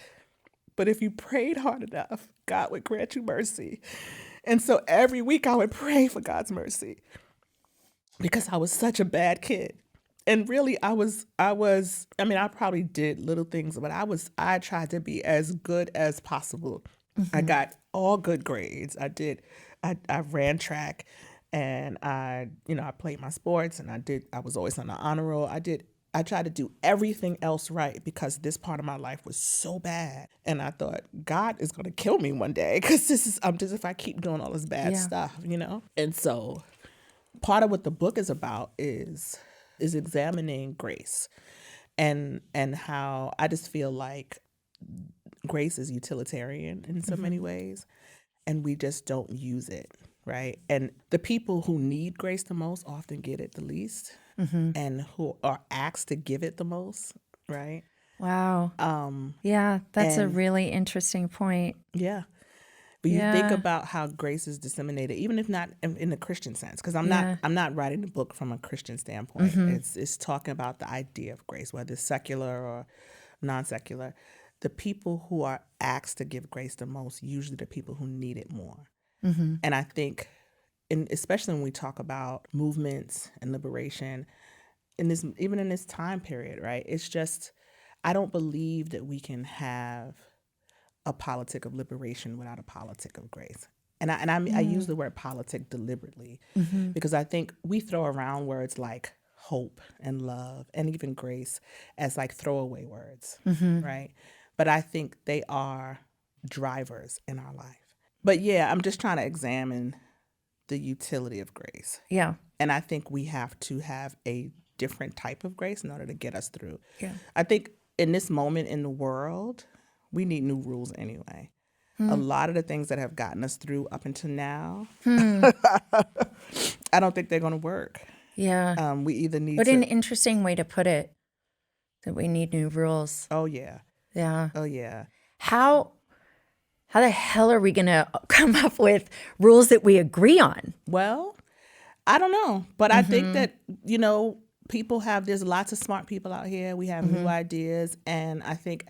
But if you prayed hard enough, God would grant you mercy. And so every week I would pray for God's mercy because I was such a bad kid. And really, I probably did little things, but I tried to be as good as possible. I got all good grades. I ran track, and I played my sports, and I was always on the honor roll. I tried to do everything else right because this part of my life was so bad. And I thought, God is going to kill me one day because if I keep doing all this bad stuff, And so part of what the book is about is examining grace and how I just feel like grace is utilitarian in so many ways, and we just don't use it, right? And the people who need grace the most often get it the least, and who are asked to give it the most, right? Wow. Yeah, that's a really interesting point. Yeah. But you think about how grace is disseminated, even if not in the Christian sense, because I'm not writing the book from a Christian standpoint. It's talking about the idea of grace, whether it's secular or non-secular. The people who are asked to give grace the most, usually the people who need it more. And I think, especially when we talk about movements and liberation, even in this time period, right? It's just, I don't believe that we can have a politic of liberation without a politic of grace. And I use the word politic deliberately because I think we throw around words like hope and love and even grace as like throwaway words, right? But I think they are drivers in our life. But yeah, I'm just trying to examine the utility of grace. Yeah. And I think we have to have a different type of grace in order to get us through. Yeah. I think in this moment in the world, we need new rules anyway. A lot of the things that have gotten us through up until now, I don't think they're going to work. Yeah. We either need What an interesting way to put it, that we need new rules. Oh, yeah. Yeah. Oh, yeah. How the hell are we going to come up with rules that we agree on? Well, I don't know. But I think that, there's lots of smart people out here. We have new ideas. And I think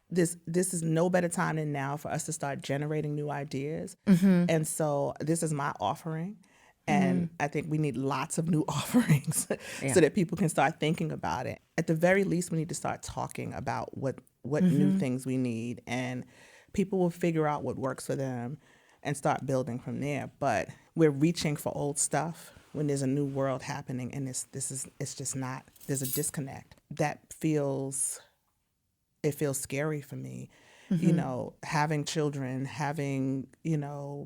this is no better time than now for us to start generating new ideas. And so this is my offering. And I think we need lots of new offerings so that people can start thinking about it. At the very least, we need to start talking about what new things we need, and people will figure out what works for them and start building from there. But we're reaching for old stuff when there's a new world happening, and it's just not. There's a disconnect that feels scary for me. Having children, having,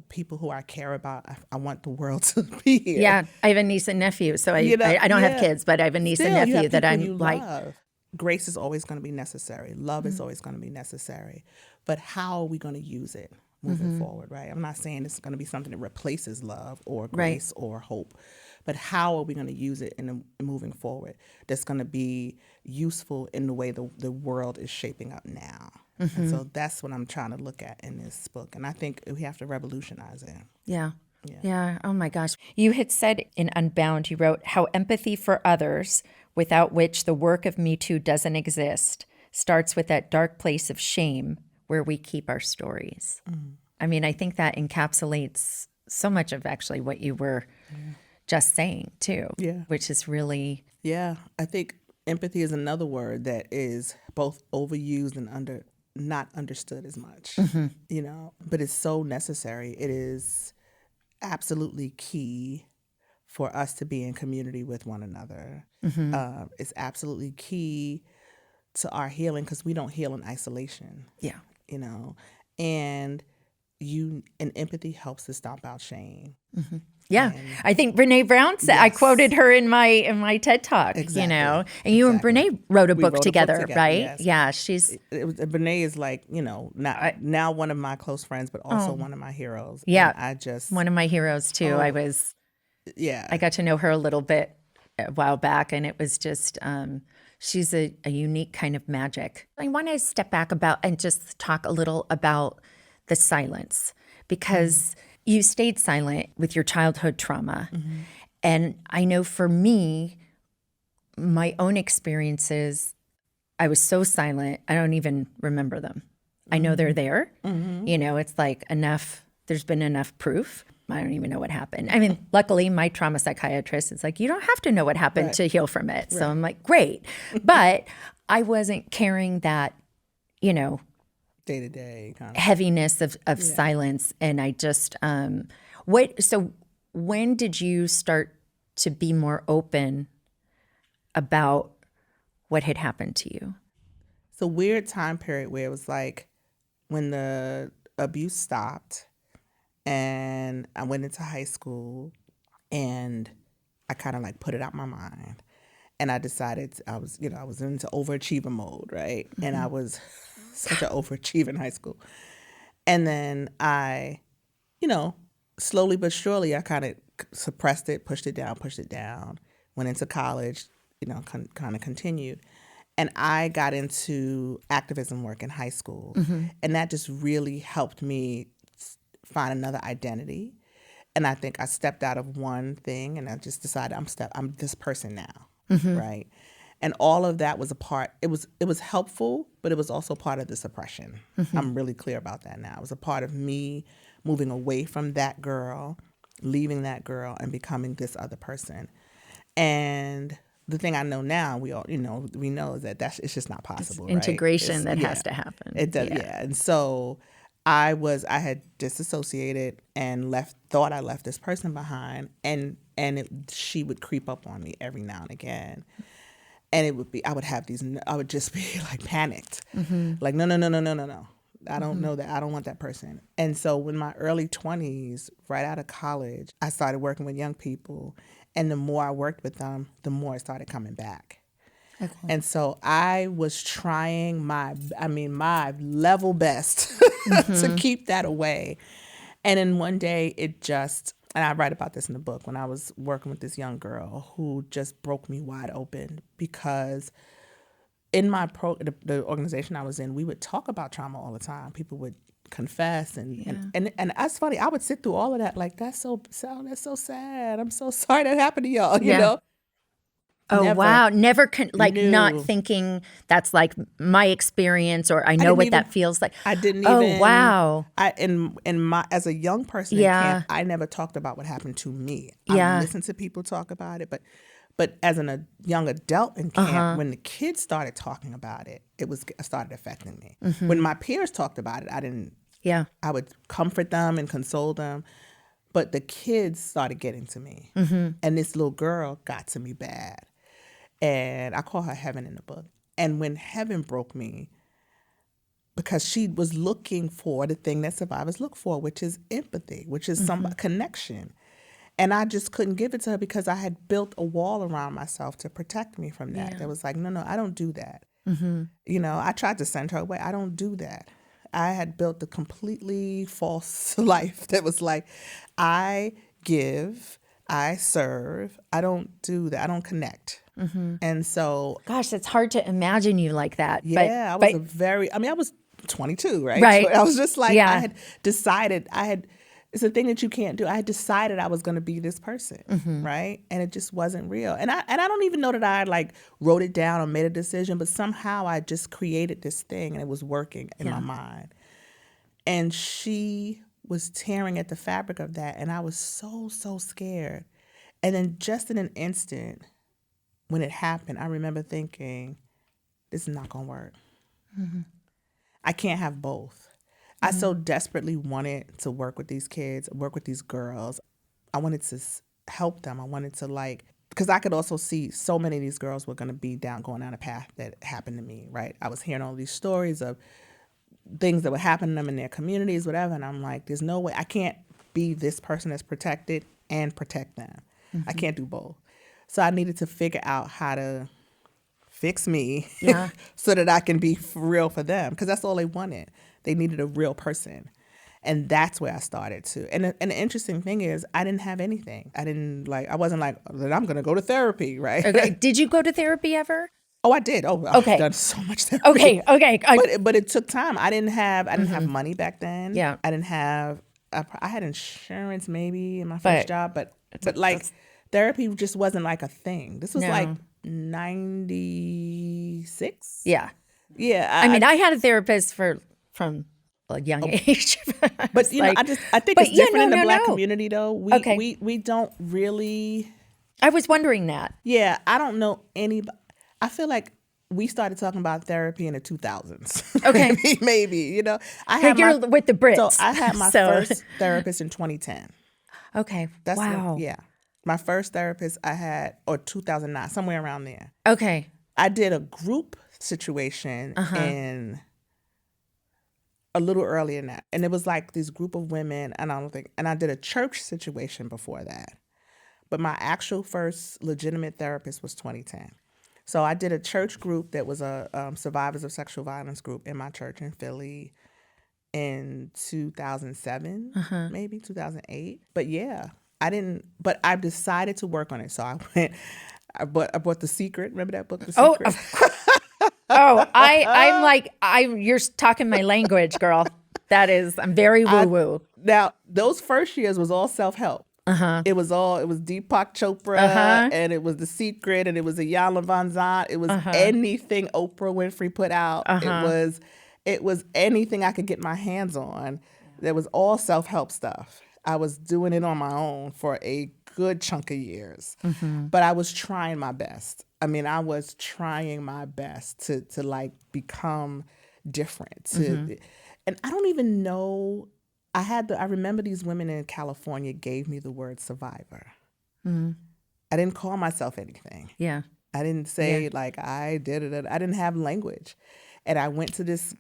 people who I care about. I want the world to be here. Yeah, I have a niece and nephew, so I don't have kids, but I have a niece and nephew that I'm like. Love. Grace is always going to be necessary. Love is always going to be necessary. But how are we going to use it moving forward, right? I'm not saying it's going to be something that replaces love or grace or hope. But how are we going to use it moving forward that's going to be useful in the way the world is shaping up now? And so that's what I'm trying to look at in this book. And I think we have to revolutionize it. Yeah. Oh my gosh. You had said in Unbound, you wrote, how empathy for others, without which the work of MeToo doesn't exist, starts with that dark place of shame where we keep our stories. I mean, I think that encapsulates so much of actually what you were just saying too, which is really... Yeah, I think empathy is another word that is both overused and not understood as much, you know, but it's so necessary. It is absolutely key for us to be in community with one another. It's absolutely key to our healing because we don't heal in isolation. Yeah. You know, and empathy helps to stomp out shame. Yeah, I think Brene Brown said, I quoted her in my TED Talk, Exactly. you know, and you and Brene wrote a book together, right? Yes. Yeah, Brene is like, you know, now one of my close friends, but also one of my heroes. Yeah, and one of my heroes too. I got to know her a little bit a while back, and it was just, she's a unique kind of magic. I want to step back and just talk a little about the silence, because you stayed silent with your childhood trauma. And I know for me, my own experiences, I was so silent, I don't even remember them. I know they're there. You know, it's like there's been enough proof. I don't even know what happened. I mean, luckily, my trauma psychiatrist is like, you don't have to know what happened to heal from it. So I'm like, great. But I wasn't carrying that, you know, day-to-day kind of heaviness of silence. And I just, so when did you start to be more open about what had happened to you? It's a weird time period where it was like when the abuse stopped and I went into high school and I kind of like put it out my mind. And I decided I was into overachiever mode, right? And I was such an overachiever in high school. And then I, you know, slowly but surely, I kind of suppressed it, pushed it down, went into college, you know, kind of continued. And I got into activism work in high school. And that just really helped me find another identity. And I think I stepped out of one thing and I just decided I'm this person now. Right. And all of that was a part, it was helpful, but it was also part of the suppression. I'm really clear about that now. It was a part of me moving away from that girl, leaving that girl and becoming this other person. And the thing I know now, we know is that it's just not possible. It's integration that has to happen. It does, yeah. And so I had disassociated and thought I left this person behind, and she would creep up on me every now and again. And I would just be like panicked. Like, no. I don't know that. I don't want that person. And so in my early 20s, right out of college, I started working with young people. And the more I worked with them, the more it started coming back. Okay. And so I was trying my level best to keep that away. And then one day and I write about this in the book, when I was working with this young girl who just broke me wide open, because in the organization I was in, we would talk about trauma all the time. People would confess and that's funny. I would sit through all of that like, that's so sad. I'm so sorry that happened to y'all, you know? Oh, never. Wow. Never not thinking that's like my experience, or I know what that feels like. I didn't even. Oh, wow. As a young person in camp, I never talked about what happened to me. I listened to people talk about it, but as a young adult in camp, when the kids started talking about it, it started affecting me. When my peers talked about it, I didn't. Yeah. I would comfort them and console them. But the kids started getting to me. And this little girl got to me bad. And I call her Heaven in the book. And when Heaven broke me, because she was looking for the thing that survivors look for, which is empathy, which is some connection. And I just couldn't give it to her because I had built a wall around myself to protect me from that. That was like, no, I don't do that. You know, I tried to send her away. I don't do that. I had built a completely false life that was like, I give, I serve, I don't do that. I don't connect. And so, gosh, it's hard to imagine you like that. Yeah, I was 22, right? Right. I was just like, I had decided, I it's a thing that you can't do. I decided I was going to be this person, right? And it just wasn't real. And I don't even know that I like wrote it down or made a decision, but somehow I just created this thing and it was working in my mind. And she was tearing at the fabric of that, and I was so scared. And then just in an instant, when it happened, I remember thinking, this is not going to work. I can't have both. I so desperately wanted to work with these kids, work with these girls. I wanted to help them. I wanted to because I could also see so many of these girls were going to be going down a path that happened to me, right? I was hearing all these stories of things that would happen to them in their communities, whatever. And I'm like, there's no way. I can't be this person that's protected and protect them. I can't do both. So I needed to figure out how to fix me so that I can be for real for them, because that's all they wanted. They needed a real person. And that's where I started to. And the interesting thing is, I didn't have anything. I wasn't like, I'm going to go to therapy, right? Okay. Did you go to therapy ever? Oh, I did. Oh, I've done so much therapy. Okay. But it took time. I didn't have money back then. Yeah. I didn't have, I had insurance maybe in my first job, but like therapy just wasn't like a thing. This was like 96. Yeah. Yeah. I had a therapist from a young age. But I think it's different in the Black community though. We don't really. I was wondering that. Yeah, I don't know anybody. I feel like we started talking about therapy in the 2000s. Okay. maybe, You're with the Brits. So I had my first therapist in 2010. Okay. That's wow. My first therapist I had, or 2009, somewhere around there. Okay. I did a group situation in a little earlier than that. And it was like this group of women, and I did a church situation before that. But my actual first legitimate therapist was 2010. So I did a church group that was a survivors of sexual violence group in my church in Philly in 2007, maybe 2008. But but I decided to work on it. So I bought The Secret. Remember that book, The Secret? You're talking my language, girl. I'm very woo-woo. Now, those first years was all self-help. It was Deepak Chopra, and it was The Secret, and it was Iyanla Vanzant. It was anything Oprah Winfrey put out. It was anything I could get my hands on. There was all self-help stuff. I was doing it on my own for a good chunk of years, but I was trying my best. I was trying my best to like become different. And I don't even know. I remember these women in California gave me the word survivor. I didn't call myself anything. Yeah. I didn't say like I did it. I didn't have language. And I went to this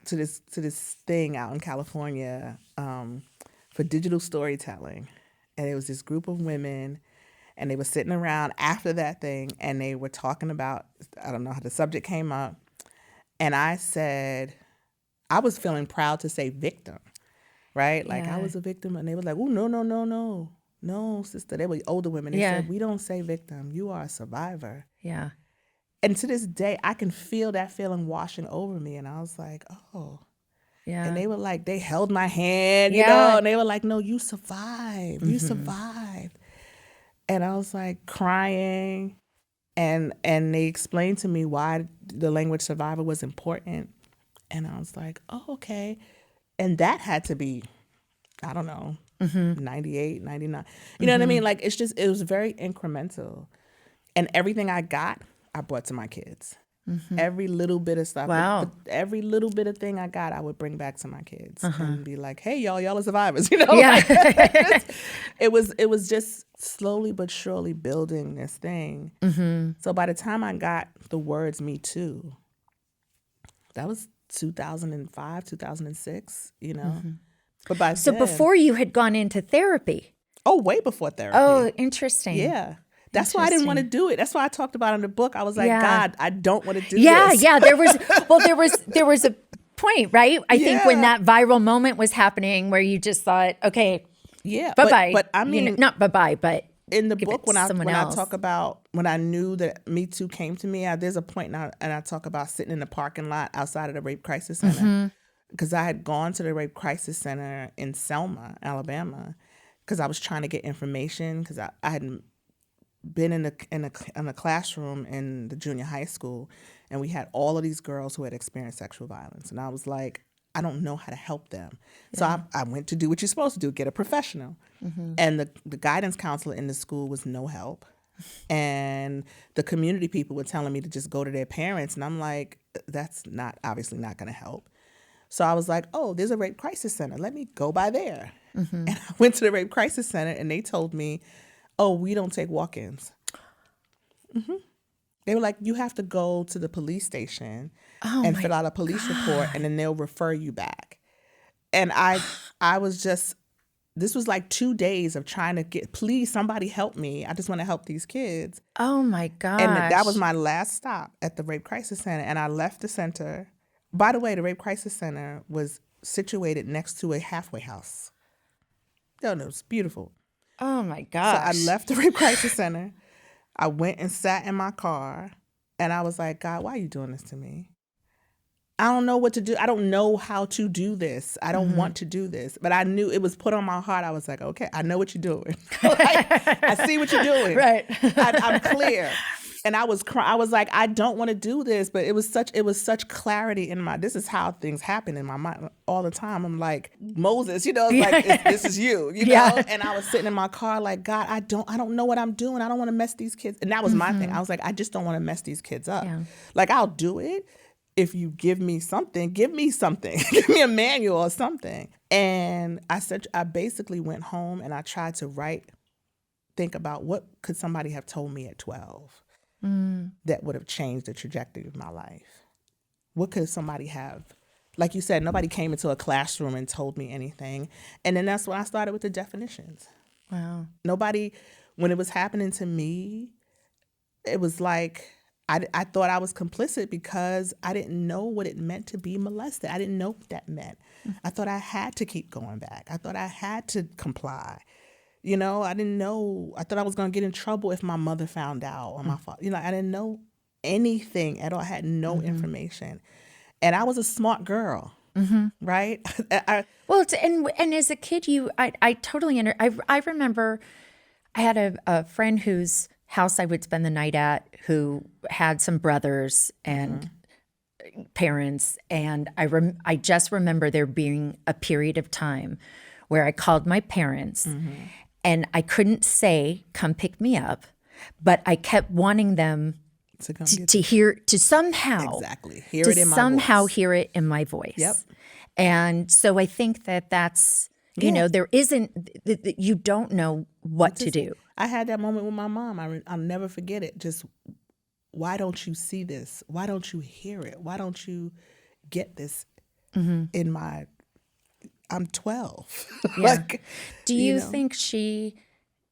thing out in California for digital storytelling. And it was this group of women, and they were sitting around after that thing, and they were talking about, I don't know how the subject came up. And I said, I was feeling proud to say victim. Right? Like I was a victim, and they were like, oh, no, sister. They were older women. They said, we don't say victim. You are a survivor. Yeah. And to this day, I can feel that feeling washing over me. And I was like, oh. Yeah. And they were like, they held my hand, you know, and they were like, no, you survived. You survived. And I was like crying. And they explained to me why the language survivor was important. And I was like, oh, okay. And that had to be, I don't know, 98, 99. You know what I mean? Like, it was very incremental. And everything I got, I brought to my kids. Every little bit of stuff. Wow. Every little bit of thing I got, I would bring back to my kids and be like, hey, y'all are survivors. You know? Yeah. It was just slowly but surely building this thing. So by the time I got the words Me Too, that was 2005, 2006, you know. But by then, before you had gone into therapy. Oh, way before therapy. Oh, interesting. Yeah. That's why I didn't want to do it. That's why I talked about it in the book. I was like, God, I don't want to do this. Yeah. There was a point, right? I think when that viral moment was happening where you just thought, okay, bye-bye. But I mean, not bye-bye, but in the book, when I talk about when I knew that Me Too came to me, there's a point now, and I talk about sitting in the parking lot outside of the Rape Crisis Center, because I had gone to the Rape Crisis Center in Selma, Alabama, because I was trying to get information because I hadn't been in a classroom in the junior high school, and we had all of these girls who had experienced sexual violence, and I was like, I don't know how to help them. So I went to do what you're supposed to do, get a professional. And the guidance counselor in the school was no help. And the community people were telling me to just go to their parents. And I'm like, that's obviously not going to help. So I was like, oh, there's a rape crisis center. Let me go by there. And I went to the rape crisis center and they told me, oh, we don't take walk-ins. They were like, you have to go to the police station and fill out a police report, and then they'll refer you back. And I was just, this was like 2 days of trying to please, somebody help me. I just want to help these kids. Oh my gosh. And that was my last stop at the Rape Crisis Center. And I left the center. By the way, the Rape Crisis Center was situated next to a halfway house. Oh, no, it was beautiful. Oh my gosh. So I left the Rape Crisis Center. I went and sat in my car, and I was like, God, why are you doing this to me? I don't know what to do. I don't know how to do this. I don't want to do this. But I knew it was put on my heart. I was like, okay, I know what you're doing. I see what you're doing. Right. I'm clear. And I was like, I don't want to do this. But it was such clarity in this is how things happen in my mind all the time. I'm like, Moses, it's like, this is you, know? And I was sitting in my car like, God, I don't know what I'm doing. I don't want to mess these kids. And that was my thing. I was like, I just don't want to mess these kids up. Yeah. Like, I'll do it if you give me something. Give me a manual or something. And I basically went home and I tried to think about what could somebody have told me at 12 that would have changed the trajectory of my life. What could somebody have, like you said, nobody came into a classroom and told me anything. And then that's when I started with the definitions. Wow. Nobody, when it was happening to me, it was like, I thought I was complicit because I didn't know what it meant to be molested. I didn't know what that meant. I thought I had to keep going back. I thought I had to comply. I didn't know. I thought I was going to get in trouble if my mother found out or my father. I didn't know anything at all. I had no information. And I was a smart girl, right? And as a kid, I totally I remember I had a friend whose house I would spend the night at who had some brothers and parents. And I just remember there being a period of time where I called my parents and I couldn't say, come pick me up, but I kept wanting them to somehow hear it in my voice. Yep. And so I think that's, there isn't, you don't know what to do. I had that moment with my mom. I'll never forget it. Just, why don't you see this? Why don't you hear it? Why don't you get this in I'm 12. Yeah. Do you think she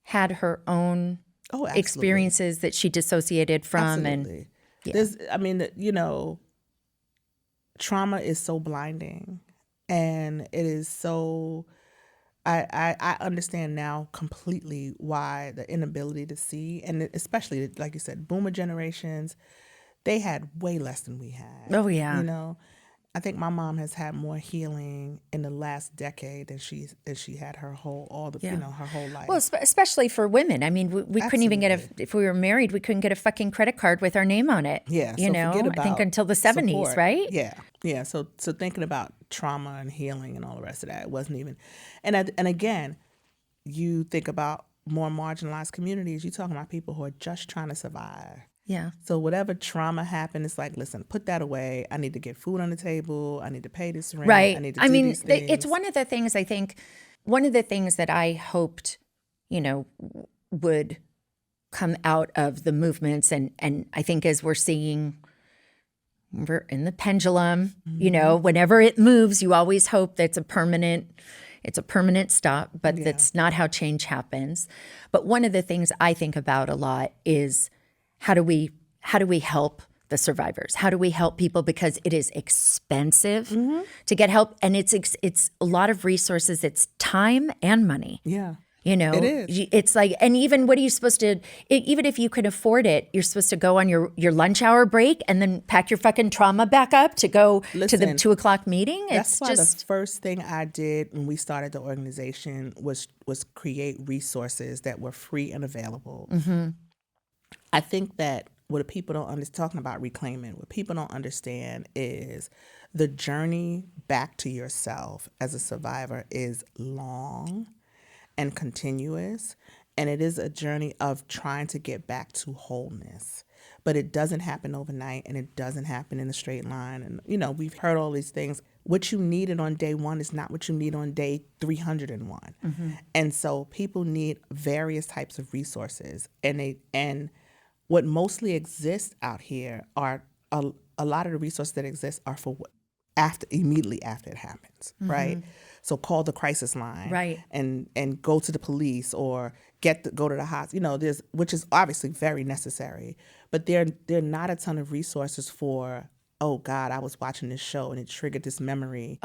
had her own experiences that she dissociated from? Absolutely. Trauma is so blinding, and it is so, I understand now completely why the inability to see, and especially, like you said, boomer generations, they had way less than we had. Oh, yeah. I think my mom has had more healing in the last decade than she had her whole her whole life. Well, especially for women. I mean, we couldn't even get if we were married, we couldn't get a fucking credit card with our name on it. Yeah, I think until the 70s, support. Right? Yeah. So thinking about trauma and healing and all the rest of that, it wasn't even. And again, you think about more marginalized communities. You're talking about people who are just trying to survive. Yeah. So whatever trauma happened, it's like, listen, put that away. I need to get food on the table. I need to pay this rent. Right. I need to do these things. It's one of the things, I think, one of the things that I hoped, would come out of the movements. And I think as we're seeing, we're in the pendulum, whenever it moves, you always hope that it's a permanent stop, but that's not how change happens. But one of the things I think about a lot is, how do we help the survivors? How do we help people? Because it is expensive to get help, and it's a lot of resources. It's time and money. Yeah. You know, It is. It's like, and even what are you supposed to, even if you can afford it, you're supposed to go on your lunch hour break and then pack your fucking trauma back up to go to the 2:00 meeting. That's why the first thing I did when we started the organization was create resources that were free and available. Mm-hmm. I think that what people don't understand, talking about reclaiming, what people don't understand is the journey back to yourself as a survivor is long and continuous, and it is a journey of trying to get back to wholeness. But it doesn't happen overnight, and it doesn't happen in a straight line. And, you know, we've heard all these things. What you needed on day one is not what you need on day 301. Mm-hmm. And so people need various types of resources. And what mostly exists out here are a lot of the resources that exist are for immediately after it happens, mm-hmm. right? So call the crisis line, right, and go to the police or go to the hospital. You know, which is obviously very necessary, but there are not a ton of resources for. Oh God, I was watching this show and it triggered this memory,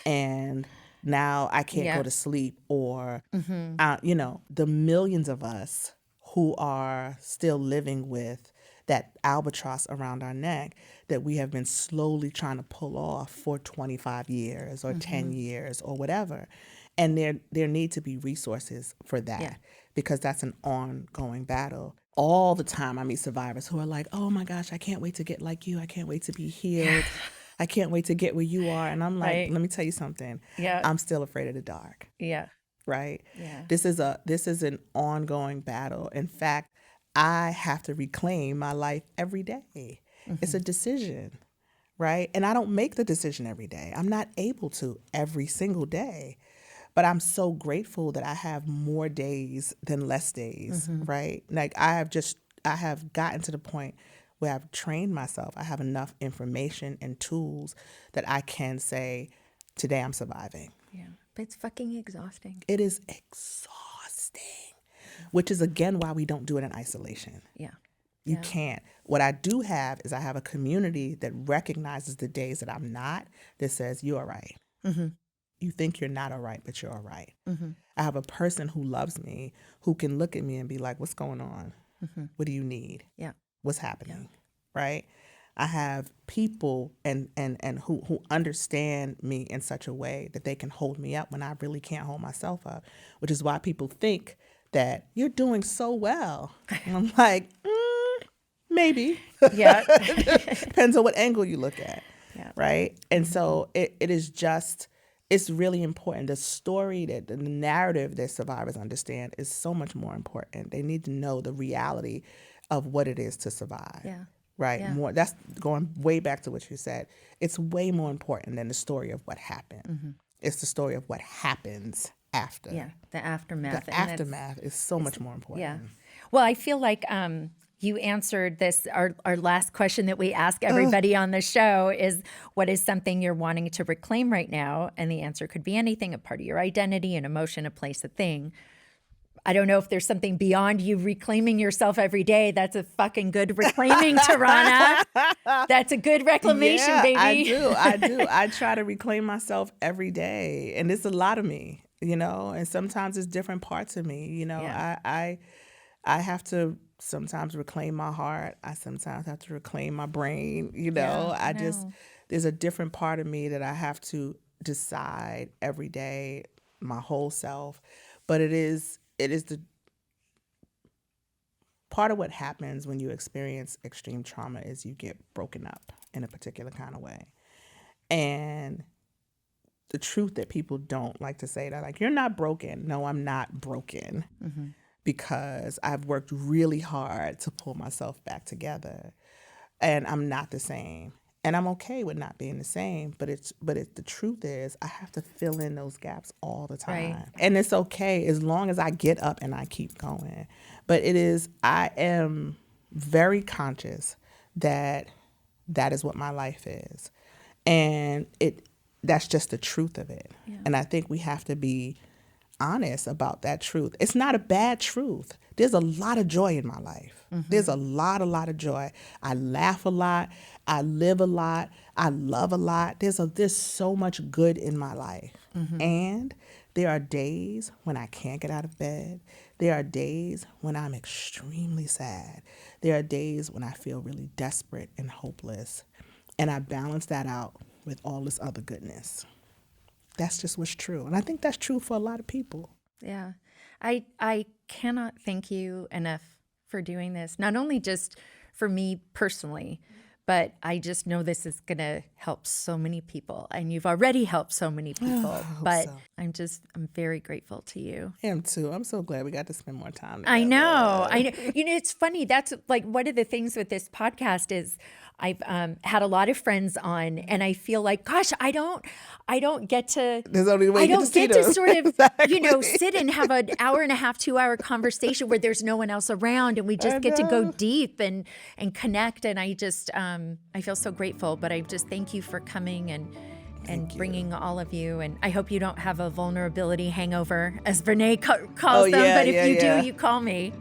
and now I can't go to sleep. Or, mm-hmm. You know, the millions of us who are still living with that albatross around our neck that we have been slowly trying to pull off for 25 years or mm-hmm. 10 years or whatever. And there need to be resources for that, because that's an ongoing battle. All the time I meet survivors who are like, oh my gosh, I can't wait to get like you. I can't wait to be healed. I can't wait to get where you are. And I'm like, let me tell you something. I'm still afraid of the dark. Yeah. Right? Yeah. This is an ongoing battle. In fact, I have to reclaim my life every day. Mm-hmm. It's a decision, right? And I don't make the decision every day. I'm not able to every single day. But I'm so grateful that I have more days than less days, mm-hmm. right? Like I have gotten to the point where I've trained myself. I have enough information and tools that I can say, today I'm surviving. Yeah, but it's fucking exhausting. It is exhausting, which is, again, why we don't do it in isolation. Yeah. You can't. What I do have is I have a community that recognizes the days that I'm not, that says, you're all right. Mm-hmm. You think you're not all right, but you're all right. Mm-hmm. I have a person who loves me, who can look at me and be like, what's going on? Mm-hmm. What do you need? Yeah. What's happening? Yeah. Right? I have people and who understand me in such a way that they can hold me up when I really can't hold myself up, which is why people think that you're doing so well. And I'm like, maybe. Yeah. Depends on what angle you look at. Yeah. Right? And so it is just, it's really important. The story, that the narrative that survivors understand is so much more important. They need to know the reality of what it is to survive. Yeah. Right? Yeah. More. That's going way back to what you said. It's way more important than the story of what happened. Mm-hmm. It's the story of what happens after. Yeah, the aftermath. The aftermath is so much more important. Yeah. Well, I feel like you answered this. Our last question that we ask everybody on the show is, what is something you're wanting to reclaim right now? And the answer could be anything, a part of your identity, an emotion, a place, a thing. I don't know if there's something beyond you reclaiming yourself every day. That's a fucking good reclaiming, Tarana. That's a good reclamation, baby. I do. I try to reclaim myself every day. And it's a lot of me, you know, and sometimes it's different parts of me. You know, I have to sometimes reclaim my heart. I sometimes have to reclaim my brain, you know. There's a different part of me that I have to decide every day, my whole self. But it is the part of what happens when you experience extreme trauma is you get broken up in a particular kind of way. And the truth that people don't like to say, that like, you're not broken. No, I'm not broken. Mm-hmm. Because I've worked really hard to pull myself back together, and I'm not the same. And I'm okay with not being the same, but the truth is I have to fill in those gaps all the time. Right. And it's okay as long as I get up and I keep going. But I am very conscious that is what my life is. And that's just the truth of it. Yeah. And I think we have to be honest about that truth. It's not a bad truth. There's a lot of joy in my life. Mm-hmm. There's a lot of joy. I laugh a lot. I live a lot. I love a lot. There's so much good in my life. Mm-hmm. And There are days when I can't get out of bed. There are days when I'm extremely sad. There are days when I feel really desperate and hopeless. And I balance that out with all this other goodness. That's just what's true. And I think that's true for a lot of people. Yeah. I cannot thank you enough for doing this. Not only just for me personally, but I just know this is going to help so many people. And you've already helped so many people. But so. I'm very grateful to you. I am too. I'm so glad we got to spend more time together. I know. You know, it's funny. That's like one of the things with this podcast is I've had a lot of friends on, and I feel like, gosh, I don't get to. There's only way I don't get to sort of, exactly. you know, sit and have an hour and a half, 2 hour conversation where there's no one else around, and we just get to go deep and connect. And I just I feel so grateful. But I just thank you for coming and bringing all of you. And I hope you don't have a vulnerability hangover, as Brene calls them. But if you do, you call me.